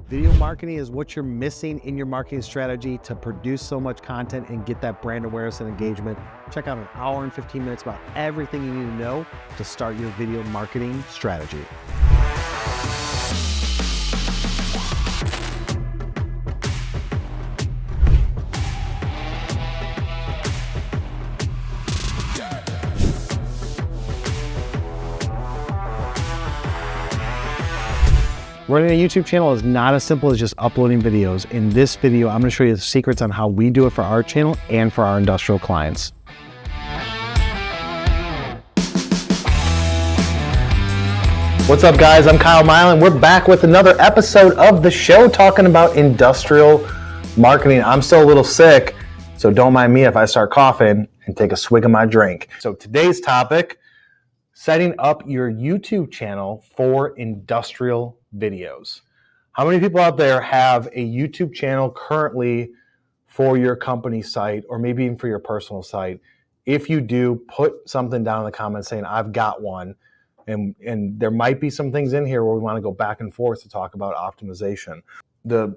Video marketing is what you're missing in your marketing strategy to produce so much content and get that brand awareness and engagement. Check out an hour and 15 minutes about everything you need to know to start your video marketing strategy. Running a YouTube channel is not as simple as just uploading videos. In this video, I'm going to show you the secrets on how we do it for our channel and for our industrial clients. What's up, guys? I'm Kyle Milan. We're back with another episode of the show talking about industrial marketing. I'm still a little sick, so don't mind me if I start coughing and take a swig of my drink. So today's topic, setting up your YouTube channel for industrial videos. How many people out there have a YouTube channel currently for your company site or maybe even for your personal site? If you do, put something down in the comments saying, I've got one. And there might be some things in here where we want to go back and forth to talk about optimization. The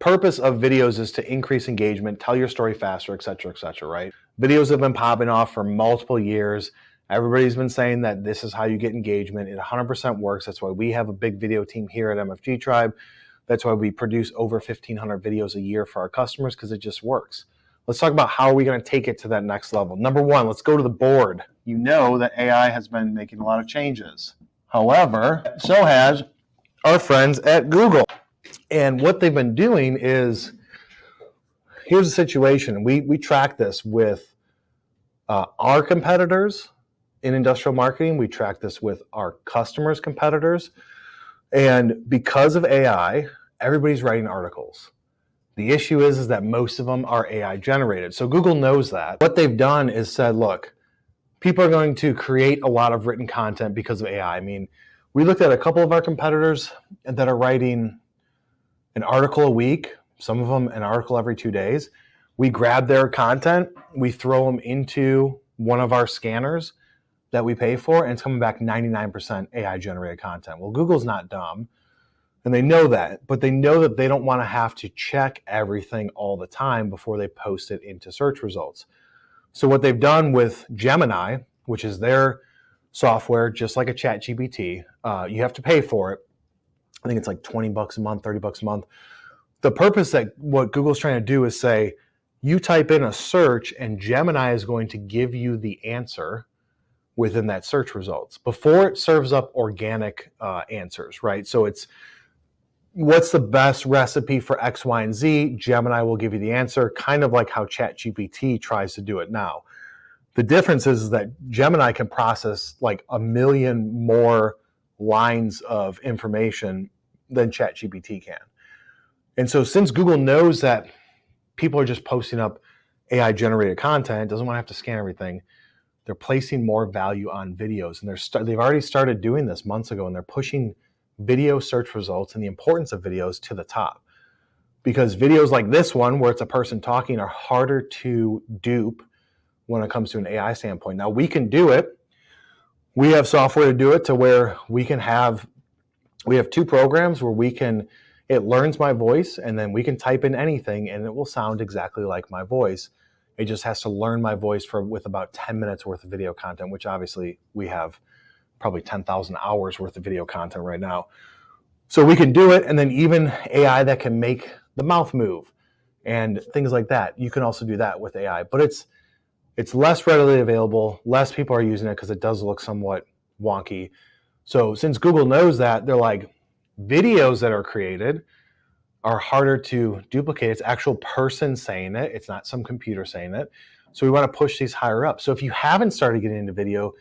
purpose of videos is to increase engagement, tell your story faster, et cetera, right? Videos have been popping off for multiple years. Everybody's been saying that this is how you get engagement. It 100% works. That's why we have a big video team here at MFG Tribe. That's why we produce over 1,500 videos a year for our customers, because it just works. Let's talk about how are we going to take it to that next level. Number one, let's go to the board. You know that AI has been making a lot of changes. However, so has our friends at Google. And what they've been doing is, here's the situation. We track this with our competitors in industrial marketing. We track this with our customers' competitors. And because of AI, everybody's writing articles. The issue is that most of them are AI generated. So Google knows that. What they've done is said, look, people are going to create a lot of written content because of AI. I mean, we looked at a couple of our competitors that are writing an article a week, some of them an article every 2 days. We grab their content, we throw them into one of our scanners that we pay for, and it's coming back 99% AI generated content. Well, Google's not dumb, and they know that, but they know that they don't want to have to check everything all the time before they post it into search results. So what they've done with Gemini, which is their software, just like a ChatGPT, you have to pay for it. I think it's like $20 a month, $30 a month. The purpose that what Google's trying to do is say, you type in a search and Gemini is going to give you the answer within that search results before it serves up organic answers, right? So it's, what's the best recipe for X, Y, and Z? Gemini will give you the answer, kind of like how ChatGPT tries to do it now. The difference is that Gemini can process like 1 million more lines of information than ChatGPT can. And so since Google knows that people are just posting up AI generated content, doesn't want to have to scan everything, they're placing more value on videos. And they've already started doing this months ago, and they're pushing video search results and the importance of videos to the top. Because videos like this one, where it's a person talking, are harder to dupe when it comes to an AI standpoint. Now, we can do it. We have software to do it to where we have 2 programs where it learns my voice, and then we can type in anything and it will sound exactly like my voice. It just has to learn my voice with about 10 minutes worth of video content, which obviously we have probably 10,000 hours worth of video content right now. So we can do it, and then even AI that can make the mouth move and things like that. You can also do that with AI, but it's less readily available. Less people are using it because it does look somewhat wonky. So since Google knows that, they're like, videos that are created are harder to duplicate. It's actual person saying it. It's not some computer saying it. So we want to push these higher up. So if you haven't started getting into video,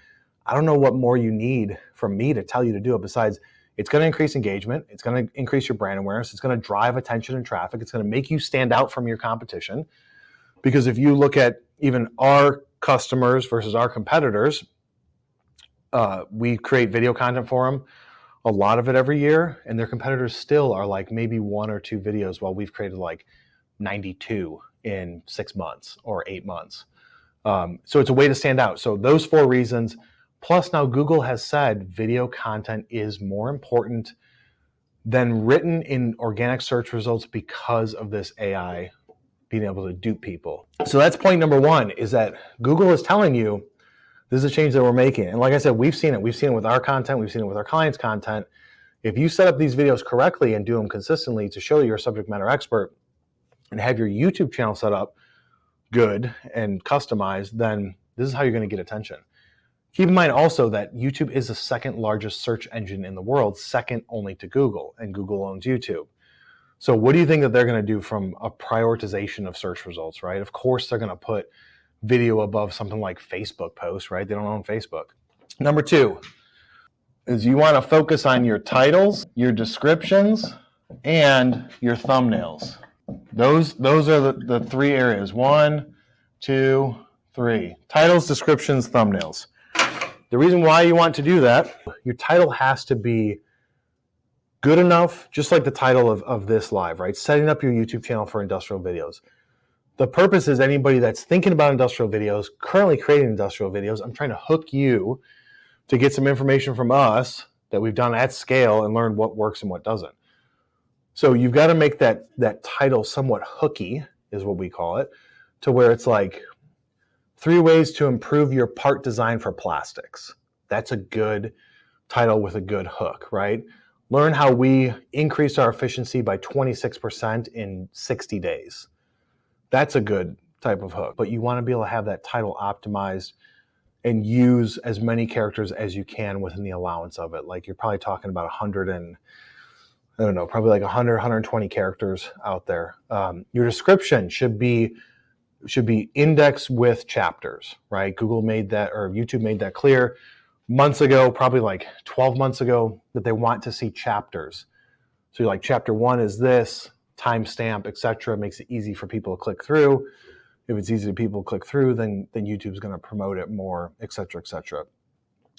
I don't know what more you need from me to tell you to do it, besides it's going to increase engagement. It's going to increase your brand awareness. It's going to drive attention and traffic. It's going to make you stand out from your competition. Because if you look at even our customers versus our competitors, we create video content for them, a lot of it every year, and their competitors still are like maybe 1 or 2 videos, while we've created like 92 in 6 months or 8 months. So it's a way to stand out. So those 4 reasons, plus now Google has said video content is more important than written in organic search results because of this AI being able to dupe people. So that's point number one, is that Google is telling you this is a change that we're making. And like I said, we've seen it. We've seen it with our content. We've seen it with our clients' content. If you set up these videos correctly and do them consistently to show that you're a subject matter expert and have your YouTube channel set up good and customized, then this is how you're going to get attention. Keep in mind also that YouTube is the second largest search engine in the world, second only to Google, and Google owns YouTube. So what do you think that they're going to do from a prioritization of search results, right? Of course, they're going to put video above something like Facebook posts, right? They don't own Facebook. Number two is you want to focus on your titles, your descriptions, and your thumbnails. Those are the three areas. 1, 2, 3. Titles, descriptions, thumbnails. The reason why you want to do that, your title has to be good enough, just like the title of this live, right? Setting up your YouTube channel for industrial videos. The purpose is anybody that's thinking about industrial videos, currently creating industrial videos, I'm trying to hook you to get some information from us that we've done at scale and learn what works and what doesn't. So you've got to make that title somewhat hooky, is what we call it, to where it's like 3 ways to improve your part design for plastics. That's a good title with a good hook, right? Learn how we increased our efficiency by 26% in 60 days. That's a good type of hook, but you want to be able to have that title optimized and use as many characters as you can within the allowance of it. Like you're probably talking about 100 and, I don't know, probably like 100, 120 characters out there. Your description should be indexed with chapters, right? Google made that, or YouTube made that clear months ago, probably like 12 months ago, that they want to see chapters. So you're like, chapter 1 is this, timestamp, etc. Makes it easy for people to click through. If it's easy for people to click through, then YouTube's going to promote it more, etc., etc.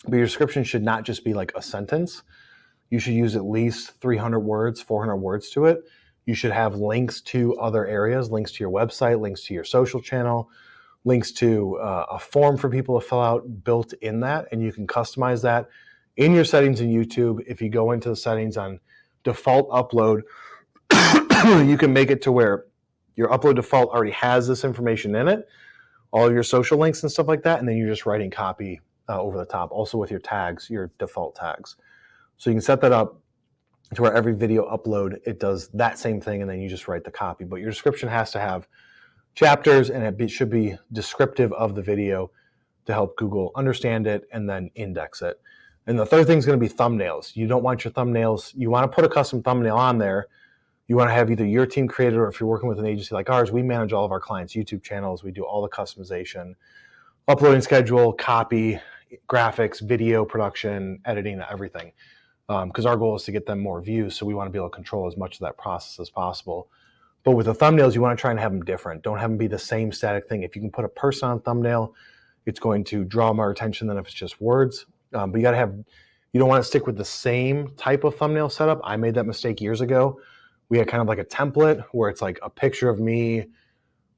But your description should not just be like a sentence. You should use at least 300 words, 400 words to it. You should have links to other areas, links to your website, links to your social channel, links to a form for people to fill out built in that, and you can customize that in your settings in YouTube. If you go into the settings on default upload, you can make it to where your upload default already has this information in it, all your social links and stuff like that, and then you're just writing copy over the top, also with your tags, your default tags. So you can set that up to where every video upload, it does that same thing, and then you just write the copy. But your description has to have chapters, and it should be descriptive of the video to help Google understand it and then index it. And the third thing is going to be thumbnails. You don't want your thumbnails, you want to put a custom thumbnail on there. You want to have either your team create it, or if you're working with an agency like ours, we manage all of our clients' YouTube channels. We do all the customization, uploading schedule, copy, graphics, video production, editing, everything. Because our goal is to get them more views, so we want to be able to control as much of that process as possible. But with the thumbnails, you want to try and have them different. Don't have them be the same static thing. If you can put a person on thumbnail, it's going to draw more attention than if it's just words. But you don't want to stick with the same type of thumbnail setup. I made that mistake years ago. We had kind of like a template where it's like a picture of me,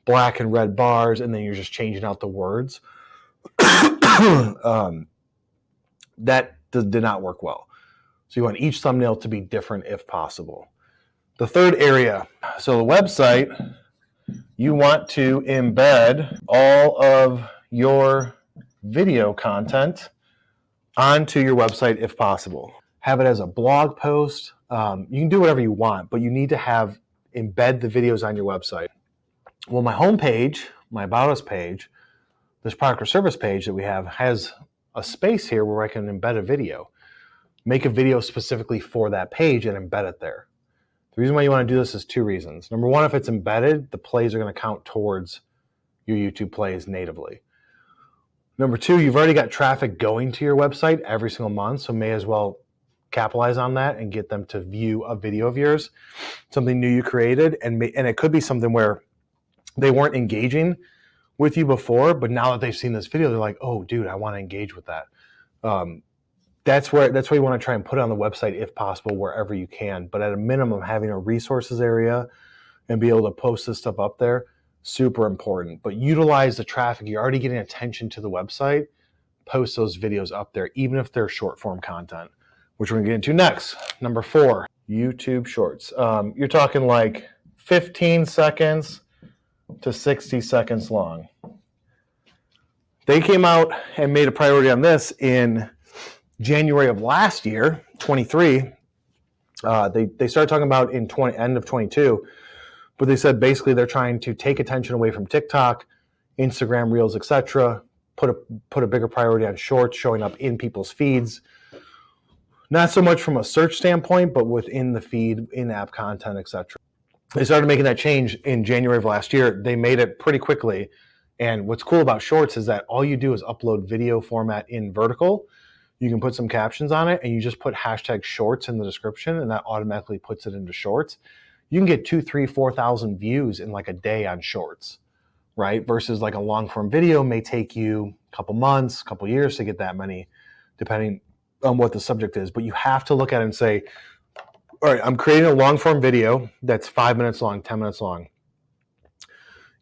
black and red bars, and then you're just changing out the words. That did not work well. So you want each thumbnail to be different if possible. The third area, so the website, you want to embed all of your video content onto your website if possible. Have it as a blog post. You can do whatever you want, but you need to embed the videos on your website. Well, my homepage, my About Us page, this product or service page that we have has a space here where I can embed a video. Make a video specifically for that page and embed it there. The reason why you want to do this is 2 reasons. Number 1, if it's embedded, the plays are going to count towards your YouTube plays natively. Number 2, you've already got traffic going to your website every single month, so may as well capitalize on that and get them to view a video of yours, something new you created, and it could be something where they weren't engaging with you before, but now that they've seen this video, they're like, oh, dude, I want to engage with that. That's where you want to try and put it on the website if possible, wherever you can. But at a minimum, having a resources area and be able to post this stuff up there, super important. But utilize the traffic. You're already getting attention to the website. Post those videos up there, even if they're short form content, which we're going to get into next. Number 4, YouTube Shorts. You're talking like 15 seconds to 60 seconds long. They came out and made a priority on this in January of last year, 23. They started talking about in end of 22, but they said basically they're trying to take attention away from TikTok, Instagram Reels, etc. Put a bigger priority on Shorts showing up in people's feeds. Not so much from a search standpoint, but within the feed, in-app content, etc. They started making that change in January of last year. They made it pretty quickly. And what's cool about Shorts is that all you do is upload video format in vertical. You can put some captions on it, and you just put hashtag Shorts in the description, and that automatically puts it into Shorts. You can get 2,000, 3,000, 4,000 views in like a day on Shorts, right? Versus like a long form video may take you a couple months, a couple years to get that many, depending on what the subject is. But you have to look at it and say, all right, I'm creating a long form video that's 5 minutes long, 10 minutes long.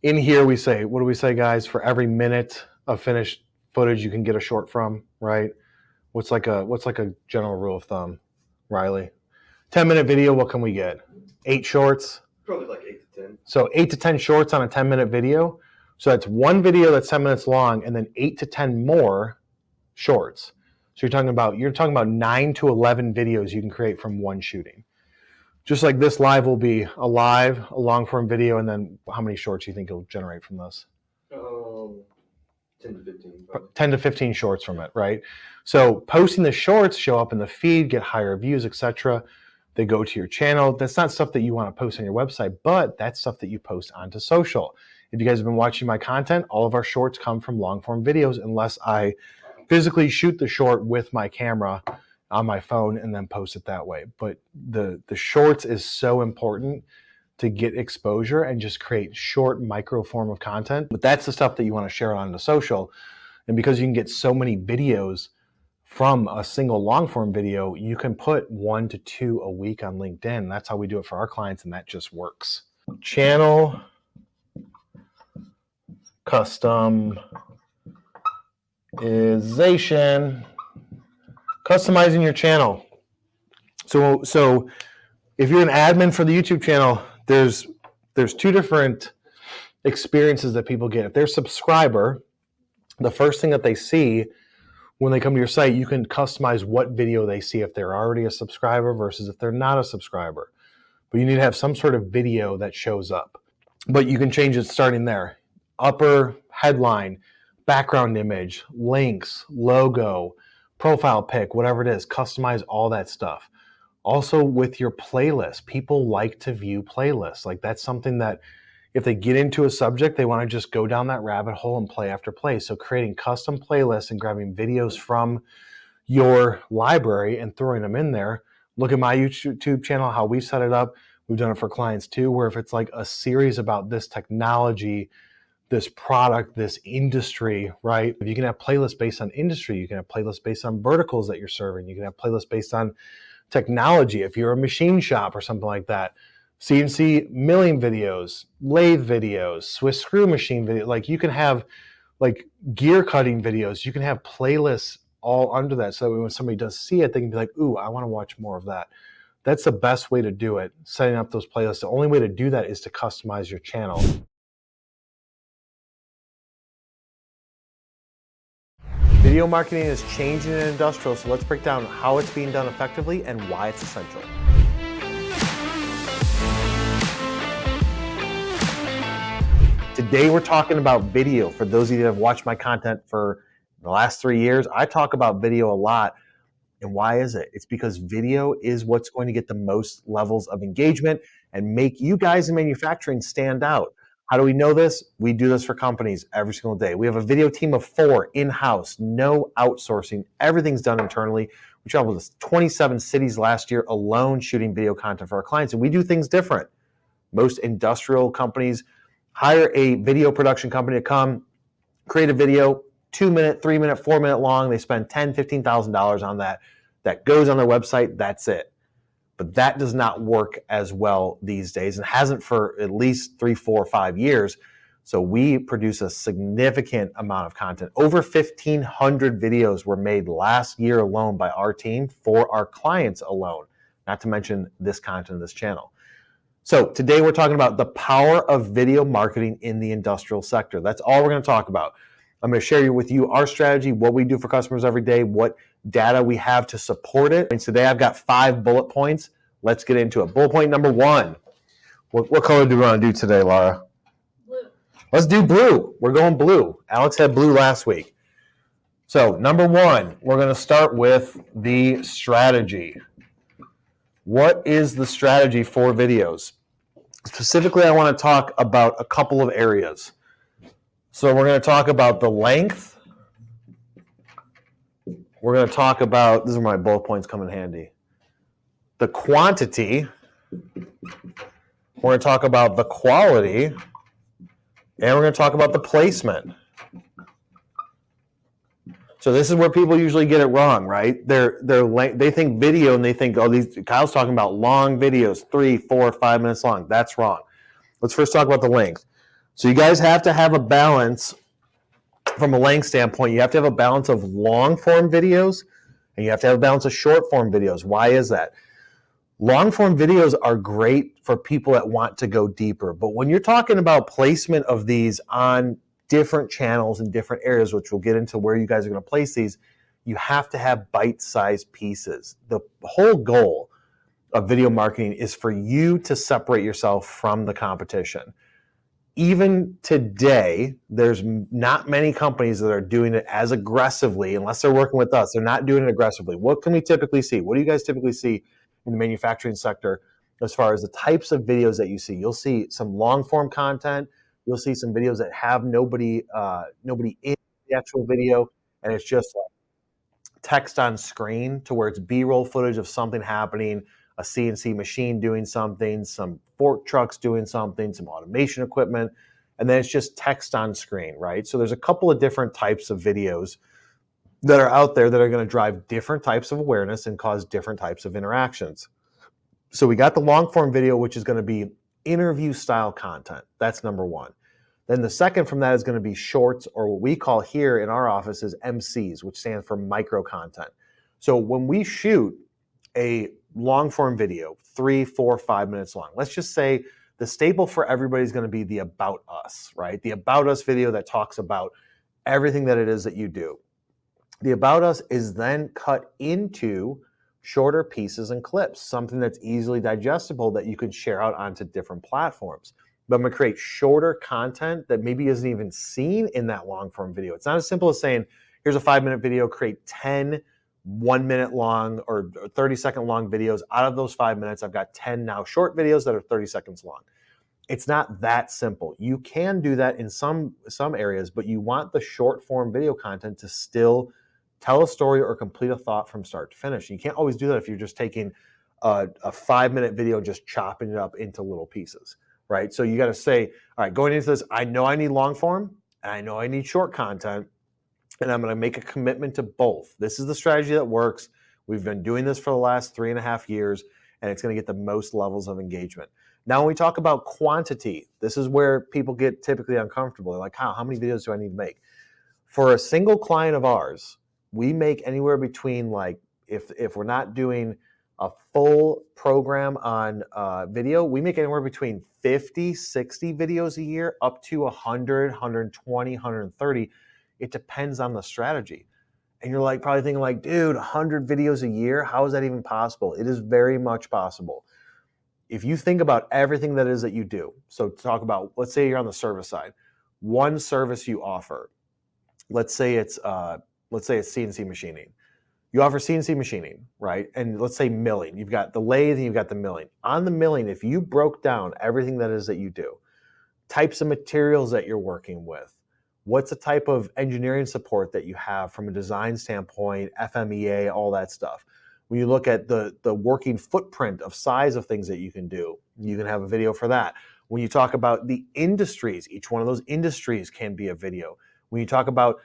In here we say, what do we say, guys? For every minute of finished footage you can get a short from, right? What's like a general rule of thumb, Riley? 10-minute video, what can we get? 8 shorts? Probably like 8 to 10. So 8 to 10 shorts on a 10-minute video. So that's one video that's 10 minutes long, and then 8 to 10 more shorts. So you're talking about 9 to 11 videos you can create from one shooting. Just like this live will be a long form video, and then how many shorts do you think you'll generate from this? 10 to 15. Probably. 10 to 15 shorts from it, right? So posting the shorts show up in the feed, get higher views, etc. They go to your channel. That's not stuff that you want to post on your website, but that's stuff that you post onto social. If you guys have been watching my content, all of our shorts come from long form videos unless I physically shoot the short with my camera on my phone and then post it that way. But the shorts is so important to get exposure and just create short micro form of content. But that's the stuff that you want to share on the social. And because you can get so many videos from a single long form video, you can put 1 to 2 a week on LinkedIn. That's how we do it for our clients, and that just works. Channel customization. Customizing your channel. So if you're an admin for the YouTube channel, there's 2 different experiences that people get. If they're a subscriber, the first thing that they see when they come to your site, you can customize what video they see if they're already a subscriber versus if they're not a subscriber. But you need to have some sort of video that shows up. But you can change it starting there. Upper headline, background image, links, logo, profile pic, whatever it is, customize all that stuff. Also with your playlist, people like to view playlists. Like that's something that if they get into a subject, they want to just go down that rabbit hole and play after play. So creating custom playlists and grabbing videos from your library and throwing them in there. Look at my YouTube channel, how we set it up. We've done it for clients too, where if it's like a series about this technology, this product, this industry, right? If you can have playlists based on industry, you can have playlists based on verticals that you're serving. You can have playlists based on technology. If you're a machine shop or something like that, CNC milling videos, lathe videos, Swiss screw machine video, like you can have like gear cutting videos. You can have playlists all under that. So that when somebody does see it, they can be like, ooh, I want to watch more of that. That's the best way to do it, setting up those playlists. The only way to do that is to customize your channel. Video marketing is changing in industrial, so let's break down how it's being done effectively and why it's essential. Today we're talking about video. For those of you that have watched my content for the last 3 years, I talk about video a lot. And why is it? It's because video is what's going to get the most levels of engagement and make you guys in manufacturing stand out. How do we know this? We do this for companies every single day. We have a video team of 4 in-house, no outsourcing. Everything's done internally. We traveled to 27 cities last year alone shooting video content for our clients, and we do things different. Most industrial companies hire a video production company to come, create a video, 2-minute, 3-minute, 4-minute long. They spend $10,000, $15,000 on that. That goes on their website. That's it. But that does not work as well these days and hasn't for at least 3, 4, 5 years. So we produce a significant amount of content. Over 1,500 videos were made last year alone by our team for our clients alone. not to mention this content of this channel. So today we're talking about the power of video marketing in the industrial sector. That's all we're going to talk about. I'm going to share with you our strategy, what we do for customers every day, what data we have to support it. And today I've got 5 bullet points. Let's get into it. Bullet point number 1. What color do we want to do today, Laura? Blue. Let's do blue. We're going blue. Alex had blue last week. So number 1, we're going to start with the strategy. What is the strategy for videos? Specifically, I want to talk about a couple of areas. So we're going to talk about the length. We're going to talk about, these are my bullet points come in handy. The quantity. We're going to talk about the quality. And we're going to talk about the placement. So this is where people usually get it wrong, right? They think video and they think, oh, Kyle's talking about long videos, 3, 4, 5 minutes long. That's wrong. Let's first talk about the length. So you guys have to have a balance from a length standpoint. You have to have a balance of long form videos and you have to have a balance of short form videos. Why is that? Long form videos are great for people that want to go deeper. But when you're talking about placement of these on different channels and different areas, which we'll get into where you guys are going to place these, you have to have bite-sized pieces. The whole goal of video marketing is for you to separate yourself from the competition. Even today, there's not many companies that are doing it as aggressively, unless they're working with us. They're not doing it aggressively. What can we typically see? What do you guys typically see in the manufacturing sector as far as the types of videos that you see? You'll see some long-form content. You'll see some videos that have nobody in the actual video, and it's just text on screen to where it's B-roll footage of something happening, a CNC machine doing something, some fork trucks doing something, some automation equipment, and then it's just text on screen, right? So there's a couple of different types of videos that are out there that are going to drive different types of awareness and cause different types of interactions. So we got the long form video, which is going to be interview style content. That's number 1. Then the second from that is going to be shorts, or what we call here in our office is MCs, which stands for micro content. So when we shoot a long form video, 3, 4, 5 minutes long, let's just say the staple for everybody is going to be the About Us, right? The About Us video that talks about everything that it is that you do. The About Us is then cut into shorter pieces and clips, something that's easily digestible that you can share out onto different platforms. But I'm going to create shorter content that maybe isn't even seen in that long form video. It's not as simple as saying, here's a 5-minute video, create 10 1-minute long or 30-second long videos. Out of those 5 minutes, I've got 10 now short videos that are 30 seconds long. It's not that simple. You can do that in some areas, but you want the short form video content to still tell a story or complete a thought from start to finish. You can't always do that if you're just taking a 5-minute video and just chopping it up into little pieces, right? So you got to say, all right, going into this, I know I need long form and I know I need short content, and I'm going to make a commitment to both. This is the strategy that works. We've been doing this for the last 3.5 years, and it's going to get the most levels of engagement. Now, when we talk about quantity, this is where people get typically uncomfortable. They're like, how many videos do I need to make? For a single client of ours, we make anywhere between, like, if we're not doing a full program on video, we make anywhere between 50, 60 videos a year up to 100, 120, 130. It depends on the strategy. And you're like probably thinking like, dude, 100 videos a year, how is that even possible? It is very much possible. If you think about everything that is that you do, so talk about, let's say you're on the service side, one service you offer, let's say it's CNC machining. You offer CNC machining, right? And let's say milling. You've got the lathe and you've got the milling. On the milling, if you broke down everything that is that you do, types of materials that you're working with, what's the type of engineering support that you have from a design standpoint, FMEA, all that stuff. When you look at the working footprint of size of things that you can do, you can have a video for that. When you talk about the industries, each one of those industries can be a video. When you talk about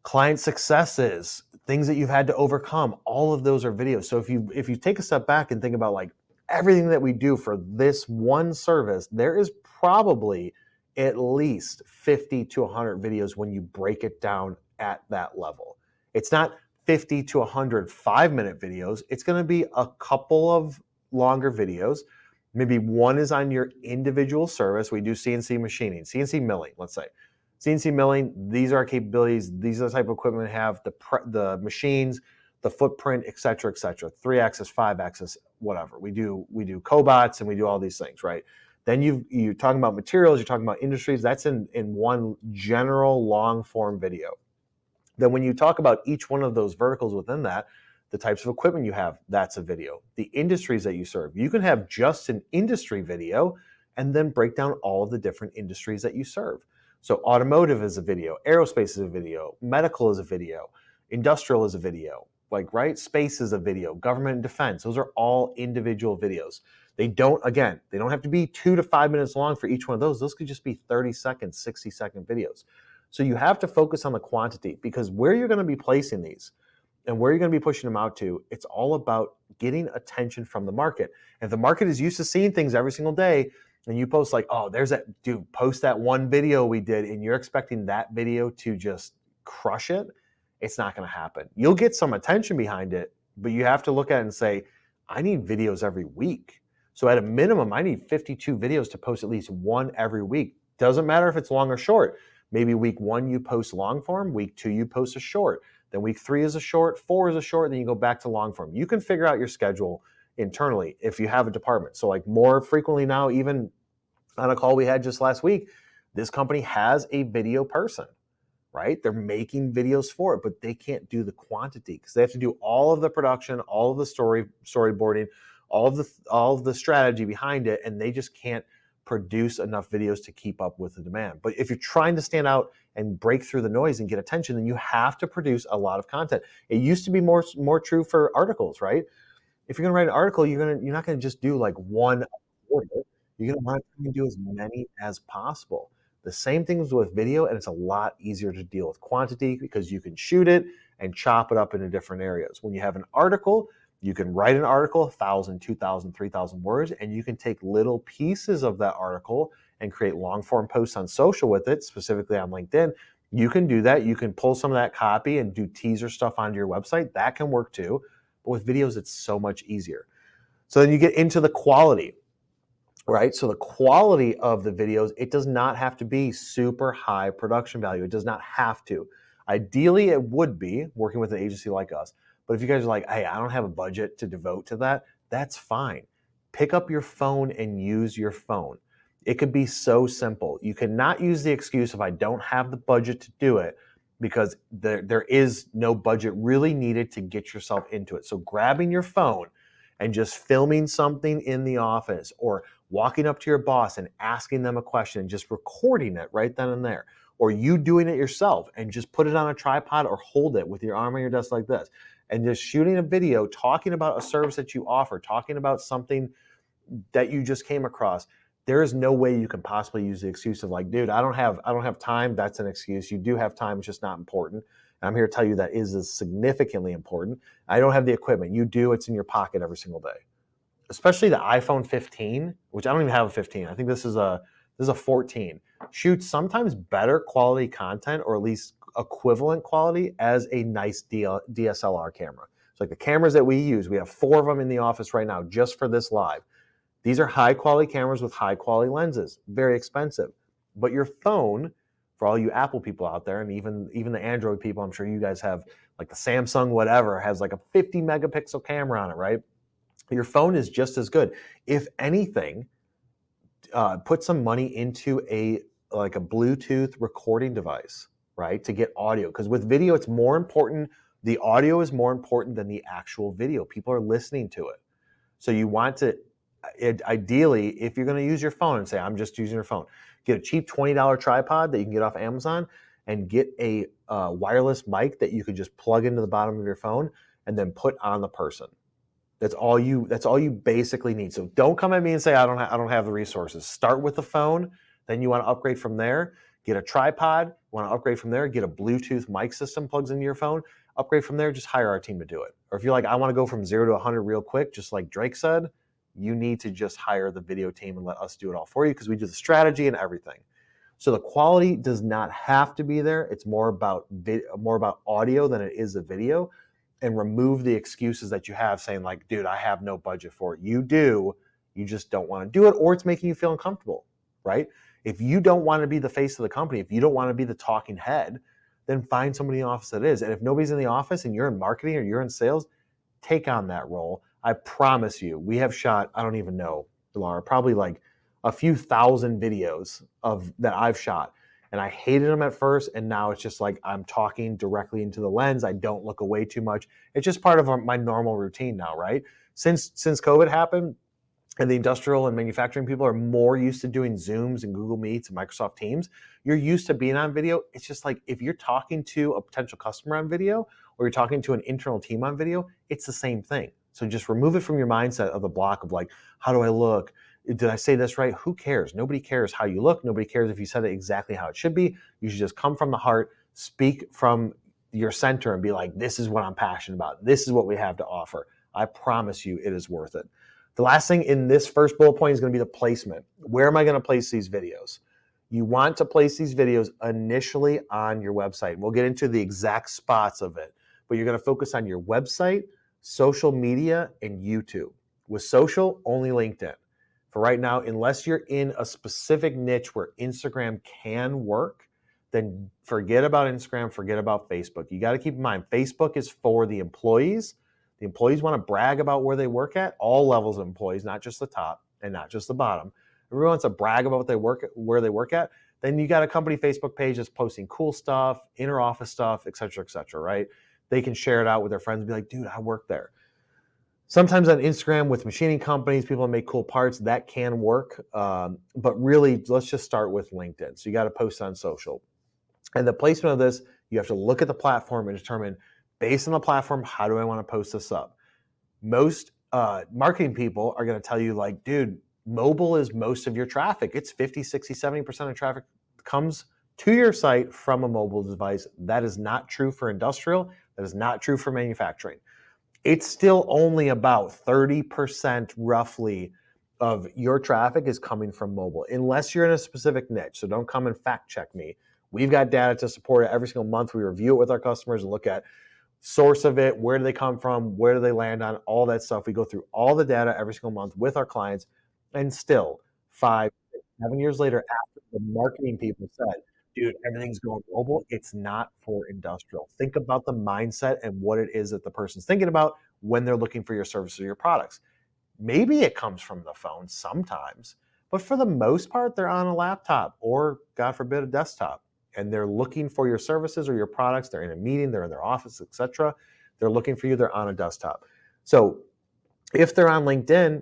client successes, things that you've had to overcome, all of those are videos. So if you take a step back and think about like everything that we do for this one service, there is probably at least 50 to 100 videos when you break it down at that level. It's not 50 to 100 5-minute videos. It's going to be a couple of longer videos. Maybe one is on your individual service. We do CNC machining, CNC milling, let's say. CNC milling, these are our capabilities. These are the type of equipment we have, the machines, the footprint, et cetera, 3-axis, 5-axis, whatever. We do cobots and we do all these things, right? Then you're talking about materials, you're talking about industries. That's in one general long form video. Then when you talk about each one of those verticals within that, the types of equipment you have, that's a video. The industries that you serve, you can have just an industry video and then break down all of the different industries that you serve. So automotive is a video, aerospace is a video, medical is a video, industrial is a video, like, right? Space is a video, government and defense. Those are all individual videos. They don't have to be 2 to 5 minutes long for each one of those. Those could just be 30-second, 60-second videos. So you have to focus on the quantity, because where you're going to be placing these and where you're going to be pushing them out to, it's all about getting attention from the market. And if the market is used to seeing things every single day, and you post like, oh, there's that dude, post that one video we did, and you're expecting that video to just crush it, it's not going to happen. You'll get some attention behind it, but you have to look at it and say, I need videos every week. So at a minimum, I need 52 videos to post at least one every week. Doesn't matter if it's long or short. Maybe week 1 you post long form, week 2 you post a short, then week 3 is a short, 4 is a short, then you go back to long form. You can figure out your schedule internally if you have a department. So like more frequently now, even on a call we had just last week, this company has a video person, right? They're making videos for it, but they can't do the quantity because they have to do all of the production, all of the storyboarding, all of the strategy behind it, and they just can't produce enough videos to keep up with the demand. But if you're trying to stand out and break through the noise and get attention, then you have to produce a lot of content. It used to be more true for articles, right? If you're going to write an article, you're not going to just do like one order. You're going to want to do as many as possible. The same things with video, and it's a lot easier to deal with quantity because you can shoot it and chop it up into different areas. When you have an article, you can write an article, 1,000, 2,000, 3,000 words, and you can take little pieces of that article and create long form posts on social with it, specifically on LinkedIn. You can do that. You can pull some of that copy and do teaser stuff onto your website. That can work too. But with videos, it's so much easier. So then you get into the quality, right? So the quality of the videos, it does not have to be super high production value. It does not have to. Ideally, it would be working with an agency like us. But if you guys are like, hey, I don't have a budget to devote to that, that's fine. Pick up your phone and use your phone. It could be so simple. You cannot use the excuse of I don't have the budget to do it, because there is no budget really needed to get yourself into it. So grabbing your phone and just filming something in the office, or walking up to your boss and asking them a question and just recording it right then and there, or you doing it yourself and just put it on a tripod or hold it with your arm on your desk like this, and just shooting a video talking about a service that you offer, talking about something that you just came across. There is no way you can possibly use the excuse of like, dude, I don't have time. That's an excuse. You do have time, it's just not important. And I'm here to tell you that is significantly important. I don't have the equipment. You do. It's in your pocket every single day. Especially the iPhone 15, which I don't even have a 15. I think this is a 14. Shoots sometimes better quality content, or at least equivalent quality, as a nice DSLR camera. So like the cameras that we use, we have 4 of them in the office right now just for this live. These are high quality cameras with high quality lenses, very expensive. But your phone, for all you Apple people out there, and even the Android people, I'm sure you guys have like the Samsung whatever, has like a 50 megapixel camera on it, right? Your phone is just as good. If anything, put some money into a Bluetooth recording device, right, to get audio. Because with video, it's more important. The audio is more important than the actual video. People are listening to it. So you want to, ideally, if you're going to use your phone and say, I'm just using your phone, get a cheap $20 tripod that you can get off Amazon, and get a wireless mic that you could just plug into the bottom of your phone and then put on the person. That's all you basically need. So don't come at me and say I don't have the resources. Start with the phone, then you want to upgrade from there. Get a tripod, you want to upgrade from there, get a Bluetooth mic system plugs into your phone, upgrade from there, just hire our team to do it. Or if you're like, I want to go from 0 to 100 real quick, just like Drake said, you need to just hire the video team and let us do it all for you, because we do the strategy and everything. So the quality does not have to be there. It's more about audio than it is the video. and remove the excuses that you have saying like, dude, I have no budget for it. You do, you just don't want to do it, or it's making you feel uncomfortable, right? If you don't want to be the face of the company, if you don't want to be the talking head, then find somebody in the office that is. And if nobody's in the office and you're in marketing or you're in sales, take on that role. I promise you, we have shot, I don't even know, Laura, probably like a few thousand videos of that I've shot. And I hated them at first, and now it's just like I'm talking directly into the lens. I don't look away too much. It's just part of my normal routine now, right? Since COVID happened, and the industrial and manufacturing people are more used to doing Zooms and Google Meets and Microsoft Teams. You're used to being on video. It's just like if you're talking to a potential customer on video or you're talking to an internal team on video, it's the same thing. So just remove it from your mindset of the block of like, how do I look? Did I say this right? Who cares? Nobody cares how you look. Nobody cares if you said it exactly how it should be. You should just come from the heart, speak from your center and be like, this is what I'm passionate about. This is what we have to offer. I promise you it is worth it. The last thing in this first bullet point is going to be the placement. Where am I going to place these videos? You want to place these videos initially on your website. We'll get into the exact spots of it, but you're going to focus on your website, social media, and YouTube. With social, only LinkedIn. For right now, unless you're in a specific niche where Instagram can work, then forget about Instagram, forget about Facebook. You got to keep in mind, Facebook is for the employees. The employees want to brag about where they work at, all levels of employees, not just the top and not just the bottom. Everyone wants to brag about where they work at. Then you got a company Facebook page that's posting cool stuff, inner office stuff, et cetera, right? They can share it out with their friends and be like, dude, I work there. Sometimes on Instagram with machining companies, people make cool parts, that can work. But really, let's just start with LinkedIn. So you got to post on social. And the placement of this, you have to look at the platform and determine, based on the platform, how do I want to post this up? Most marketing people are going to tell you like, dude, mobile is most of your traffic. It's 50, 60, 70% of traffic comes to your site from a mobile device. That is not true for industrial. That is not true for manufacturing. It's still only about 30% roughly of your traffic is coming from mobile, unless you're in a specific niche. So don't come and fact check me. We've got data to support it every single month. We review it with our customers and look at source of it, where do they come from, where do they land on, all that stuff. We go through all the data every single month with our clients, and still 5, 6, 7 years later, after the marketing people said, dude, everything's going mobile, it's not for industrial. Think about the mindset and what it is that the person's thinking about when they're looking for your services or your products. Maybe it comes from the phone sometimes, but for the most part, they're on a laptop or, God forbid, a desktop. And they're looking for your services or your products. They're in a meeting, they're in their office, etc. They're looking for you, they're on a desktop. So if they're on LinkedIn,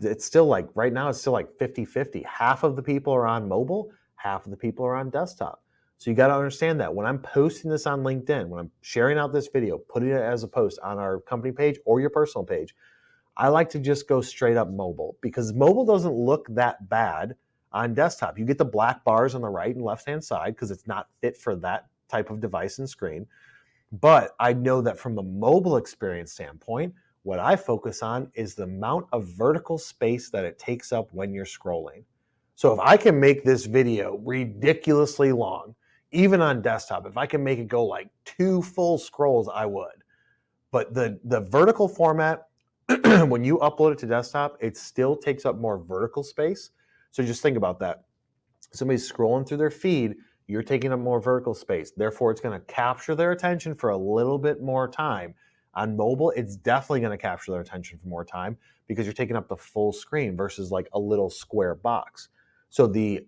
it's still like, right now, it's still like 50-50. Half of the people are on mobile, half of the people are on desktop. So you got to understand that when I'm posting this on LinkedIn, when I'm sharing out this video, putting it as a post on our company page or your personal page, I like to just go straight up mobile, because mobile doesn't look that bad on desktop. You get the black bars on the right and left-hand side because it's not fit for that type of device and screen. But I know that from a mobile experience standpoint, what I focus on is the amount of vertical space that it takes up when you're scrolling. So if I can make this video ridiculously long, even on desktop, if I can make it go like 2 full scrolls, I would. But the vertical format, when you upload it to desktop, it still takes up more vertical space. So just think about that. Somebody's scrolling through their feed, you're taking up more vertical space. Therefore, it's going to capture their attention for a little bit more time. On mobile, it's definitely going to capture their attention for more time because you're taking up the full screen versus like a little square box. So the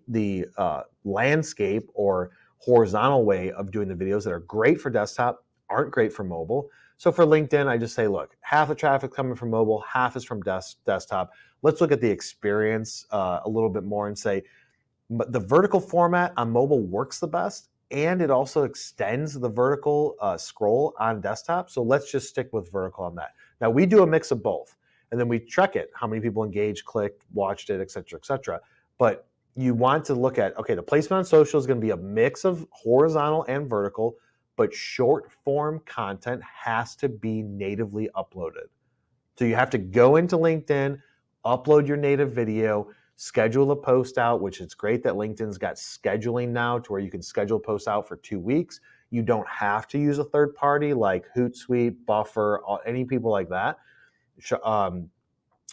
landscape or horizontal way of doing the videos that are great for desktop aren't great for mobile. So for LinkedIn, I just say, look, half the traffic coming from mobile, half is from desktop. Let's look at the experience a little bit more and say, but the vertical format on mobile works the best, and it also extends the vertical scroll on desktop. So let's just stick with vertical on that. Now we do a mix of both, and then we track it, how many people engaged, clicked, watched it, et cetera, et cetera. But you want to look at, okay, the placement on social is going to be a mix of horizontal and vertical, but short form content has to be natively uploaded. So you have to go into LinkedIn, upload your native video, schedule a post out, which is great that LinkedIn's got scheduling now to where you can schedule posts out for 2 weeks. You don't have to use a third party like Hootsuite, Buffer, any people like that.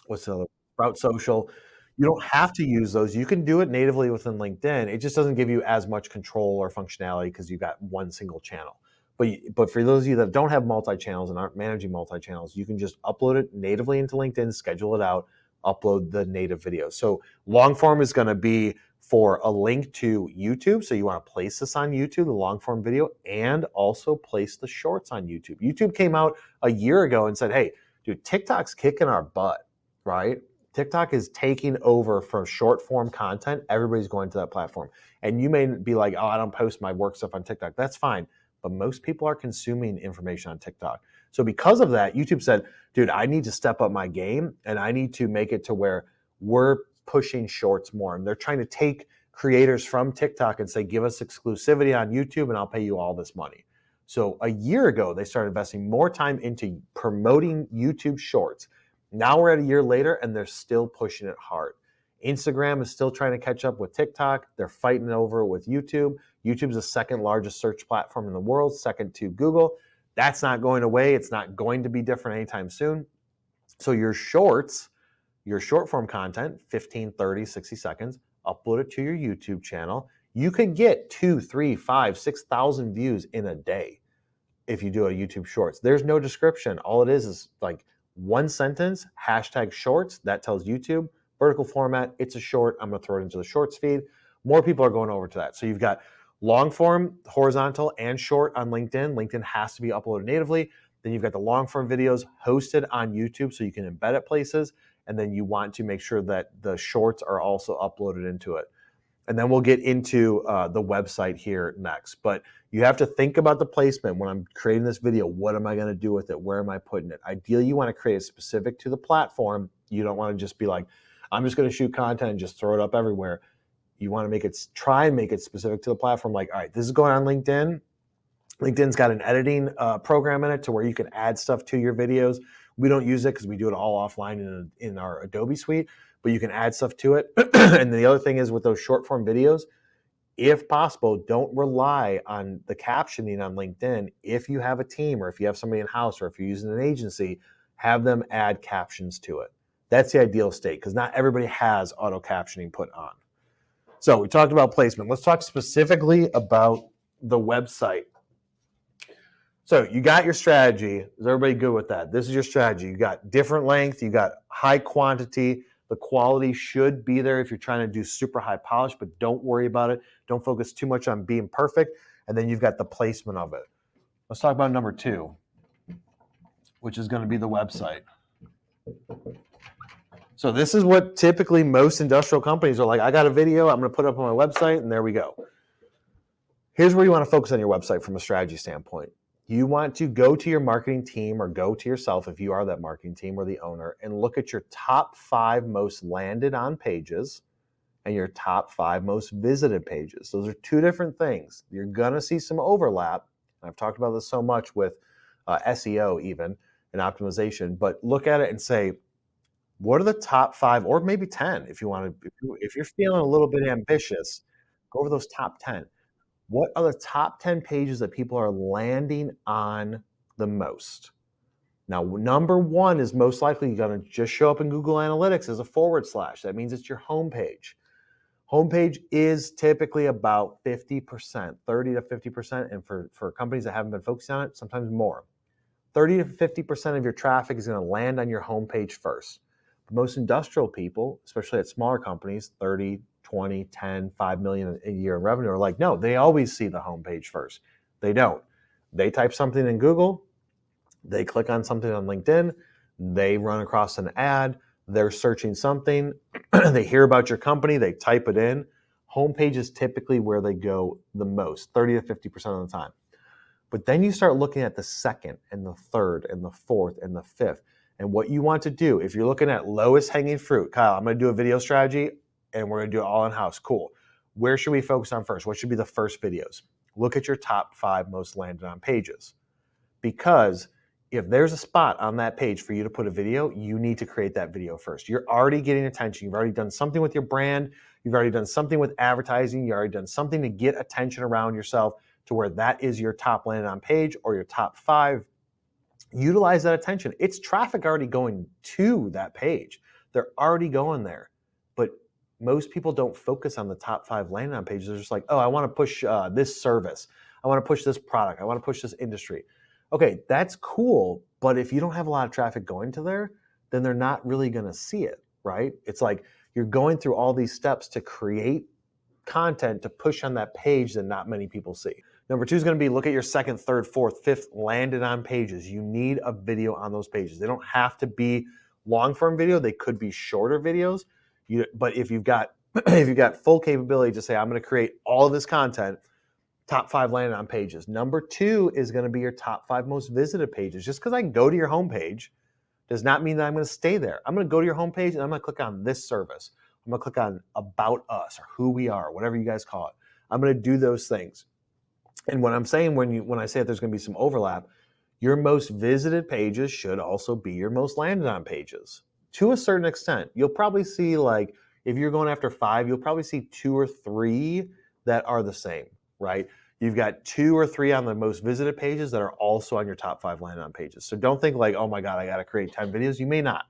What's the other? Sprout Social. You don't have to use those. You can do it natively within LinkedIn. It just doesn't give you as much control or functionality because you've got one single channel. But for those of you that don't have multi-channels and aren't managing multi-channels, you can just upload it natively into LinkedIn, schedule it out, upload the native video. So long form is going to be for a link to YouTube. So you want to place this on YouTube, the long form video, and also place the shorts on YouTube. YouTube came out a year ago and said, hey, dude, TikTok's kicking our butt, right? TikTok is taking over from short form content. Everybody's going to that platform. And you may be like, oh, I don't post my work stuff on TikTok. That's fine. But most people are consuming information on TikTok. So because of that, YouTube said, dude, I need to step up my game and I need to make it to where we're pushing shorts more. And they're trying to take creators from TikTok and say, give us exclusivity on YouTube and I'll pay you all this money. So a year ago, they started investing more time into promoting YouTube shorts. Now we're at a year later and they're still pushing it hard. Instagram is still trying to catch up with TikTok. They're fighting over with YouTube. YouTube's the second largest search platform in the world, second to Google. That's not going away. It's not going to be different anytime soon. So your shorts, your short form content, 15, 30, 60 seconds, upload it to your YouTube channel. You could get 2, 3, 5, 6,000 views in a day if you do a YouTube shorts. There's no description. All it is like one sentence, hashtag shorts. That tells YouTube, vertical format, it's a short. I'm going to throw it into the shorts feed. More people are going over to that. So you've got long form, horizontal, and short on LinkedIn. LinkedIn has to be uploaded natively. Then you've got the long form videos hosted on YouTube so you can embed it places. And then you want to make sure that the shorts are also uploaded into it. And then we'll get into the website here next. But you have to think about the placement. When I'm creating this video, what am I going to do with it? Where am I putting it? Ideally, you want to create it specific to the platform. You don't want to just be like, I'm just going to shoot content and just throw it up everywhere. You want to make it, try and make it specific to the platform. Like, all right, this is going on LinkedIn. LinkedIn's got an editing program in it to where you can add stuff to your videos. We don't use it because we do it all offline in our Adobe suite, but you can add stuff to it. And the other thing is with those short form videos, if possible, don't rely on the captioning on LinkedIn. If you have a team or if you have somebody in-house or if you're using an agency, have them add captions to it. That's the ideal state because not everybody has auto captioning put on. So we talked about placement. Let's talk specifically about the website. So you got your strategy. Is everybody good with that? This is your strategy. You got different length. You got high quantity. The quality should be there if you're trying to do super high polish, but don't worry about it. Don't focus too much on being perfect. And then you've got the placement of it. Let's talk about number 2, which is going to be the website. So this is what typically most industrial companies are like. I got a video. I'm going to put it up on my website, and there we go. Here's where you want to focus on your website from a strategy standpoint. You want to go to your marketing team or go to yourself if you are that marketing team or the owner and look at your top 5 most landed on pages and your top 5 most visited pages. Those are 2 different things. You're going to see some overlap. I've talked about this so much with SEO even and optimization, but look at it and say, what are the top 5 or maybe 10 if you want to, if you're feeling a little bit ambitious, go over those top 10. What are the top 10 pages that people are landing on the most? Now, number 1 is most likely going to just show up in Google Analytics as a /. That means it's your homepage. Homepage is typically about 50%, 30 to 50%. And for companies that haven't been focusing on it, sometimes more. 30 to 50% of your traffic is going to land on your homepage first. But most industrial people, especially at smaller companies, 30, 20, 10, 5 million a year in revenue are like, no, they always see the homepage first. They don't. They type something in Google, they click on something on LinkedIn, they run across an ad, they're searching something, they hear about your company, they type it in. Homepage is typically where they go the most, 30 to 50% of the time. But then you start looking at the second and the third and the fourth and the fifth. And what you want to do, if you're looking at lowest hanging fruit, Kyle, I'm going to do a video strategy and we're going to do it all in-house. Cool. Where should we focus on first? What should be the first videos? Look at your top 5 most landed on pages. Because if there's a spot on that page for you to put a video, you need to create that video first. You're already getting attention. You've already done something with your brand. You've already done something with advertising. You've already done something to get attention around yourself to where that is your top landed on page or your top 5. Utilize that attention. It's traffic already going to that page. They're already going there. But most people don't focus on the top 5 landing on pages. They're just like, oh, I want to push this service. I want to push this product. I want to push this industry. Okay, that's cool. But if you don't have a lot of traffic going to there, then they're not really going to see it, right? It's like you're going through all these steps to create content to push on that page that not many people see. Number 2 is going to be look at your 2nd, 3rd, 4th, 5th landed on pages. You need a video on those pages. They don't have to be long form video. They could be shorter videos. But if you've got full capability to say, I'm going to create all of this content, top 5 landed on pages. Number 2 is going to be your top 5 most visited pages. Just because I go to your homepage does not mean that I'm going to stay there. I'm going to go to your homepage and I'm going to click on this service. I'm going to click on About Us or Who We Are, whatever you guys call it. I'm going to do those things. And what I'm saying when I say that there's going to be some overlap, your most visited pages should also be your most landed on pages. To a certain extent, you'll probably see, like, if you're going after 5, you'll probably see 2 or 3 that are the same, right? You've got 2 or 3 on the most visited pages that are also on your top 5 landed on pages. So don't think like, oh my God, I got to create 10 videos. You may not.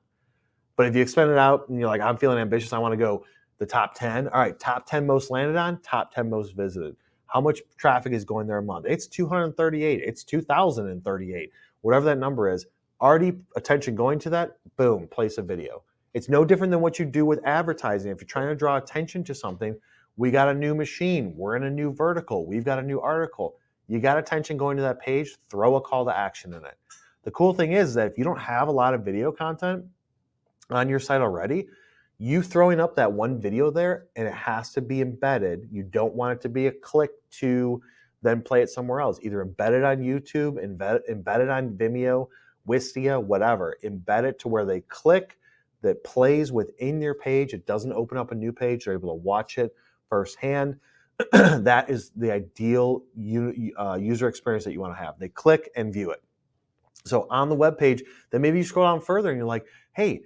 But if you expand it out and you're like, I'm feeling ambitious, I want to go the top 10. All right, top 10 most landed on, top 10 most visited. How much traffic is going there a month? It's 238. It's 2,038. Whatever that number is, already attention going to that, boom, place a video. It's no different than what you do with advertising. If you're trying to draw attention to something, we got a new machine. We're in a new vertical. We've got a new article. You got attention going to that page, throw a call to action in it. The cool thing is that if you don't have a lot of video content on your site already, you throwing up that one video there, and it has to be embedded. You don't want it to be a click to then play it somewhere else. Either embed it on YouTube, embed it on Vimeo, Wistia, whatever. Embed it to where they click, that plays within your page. It doesn't open up a new page. They're able to watch it firsthand. That is the ideal user experience that you want to have. They click and view it. So on the web page, then maybe you scroll down further and you're like, hey,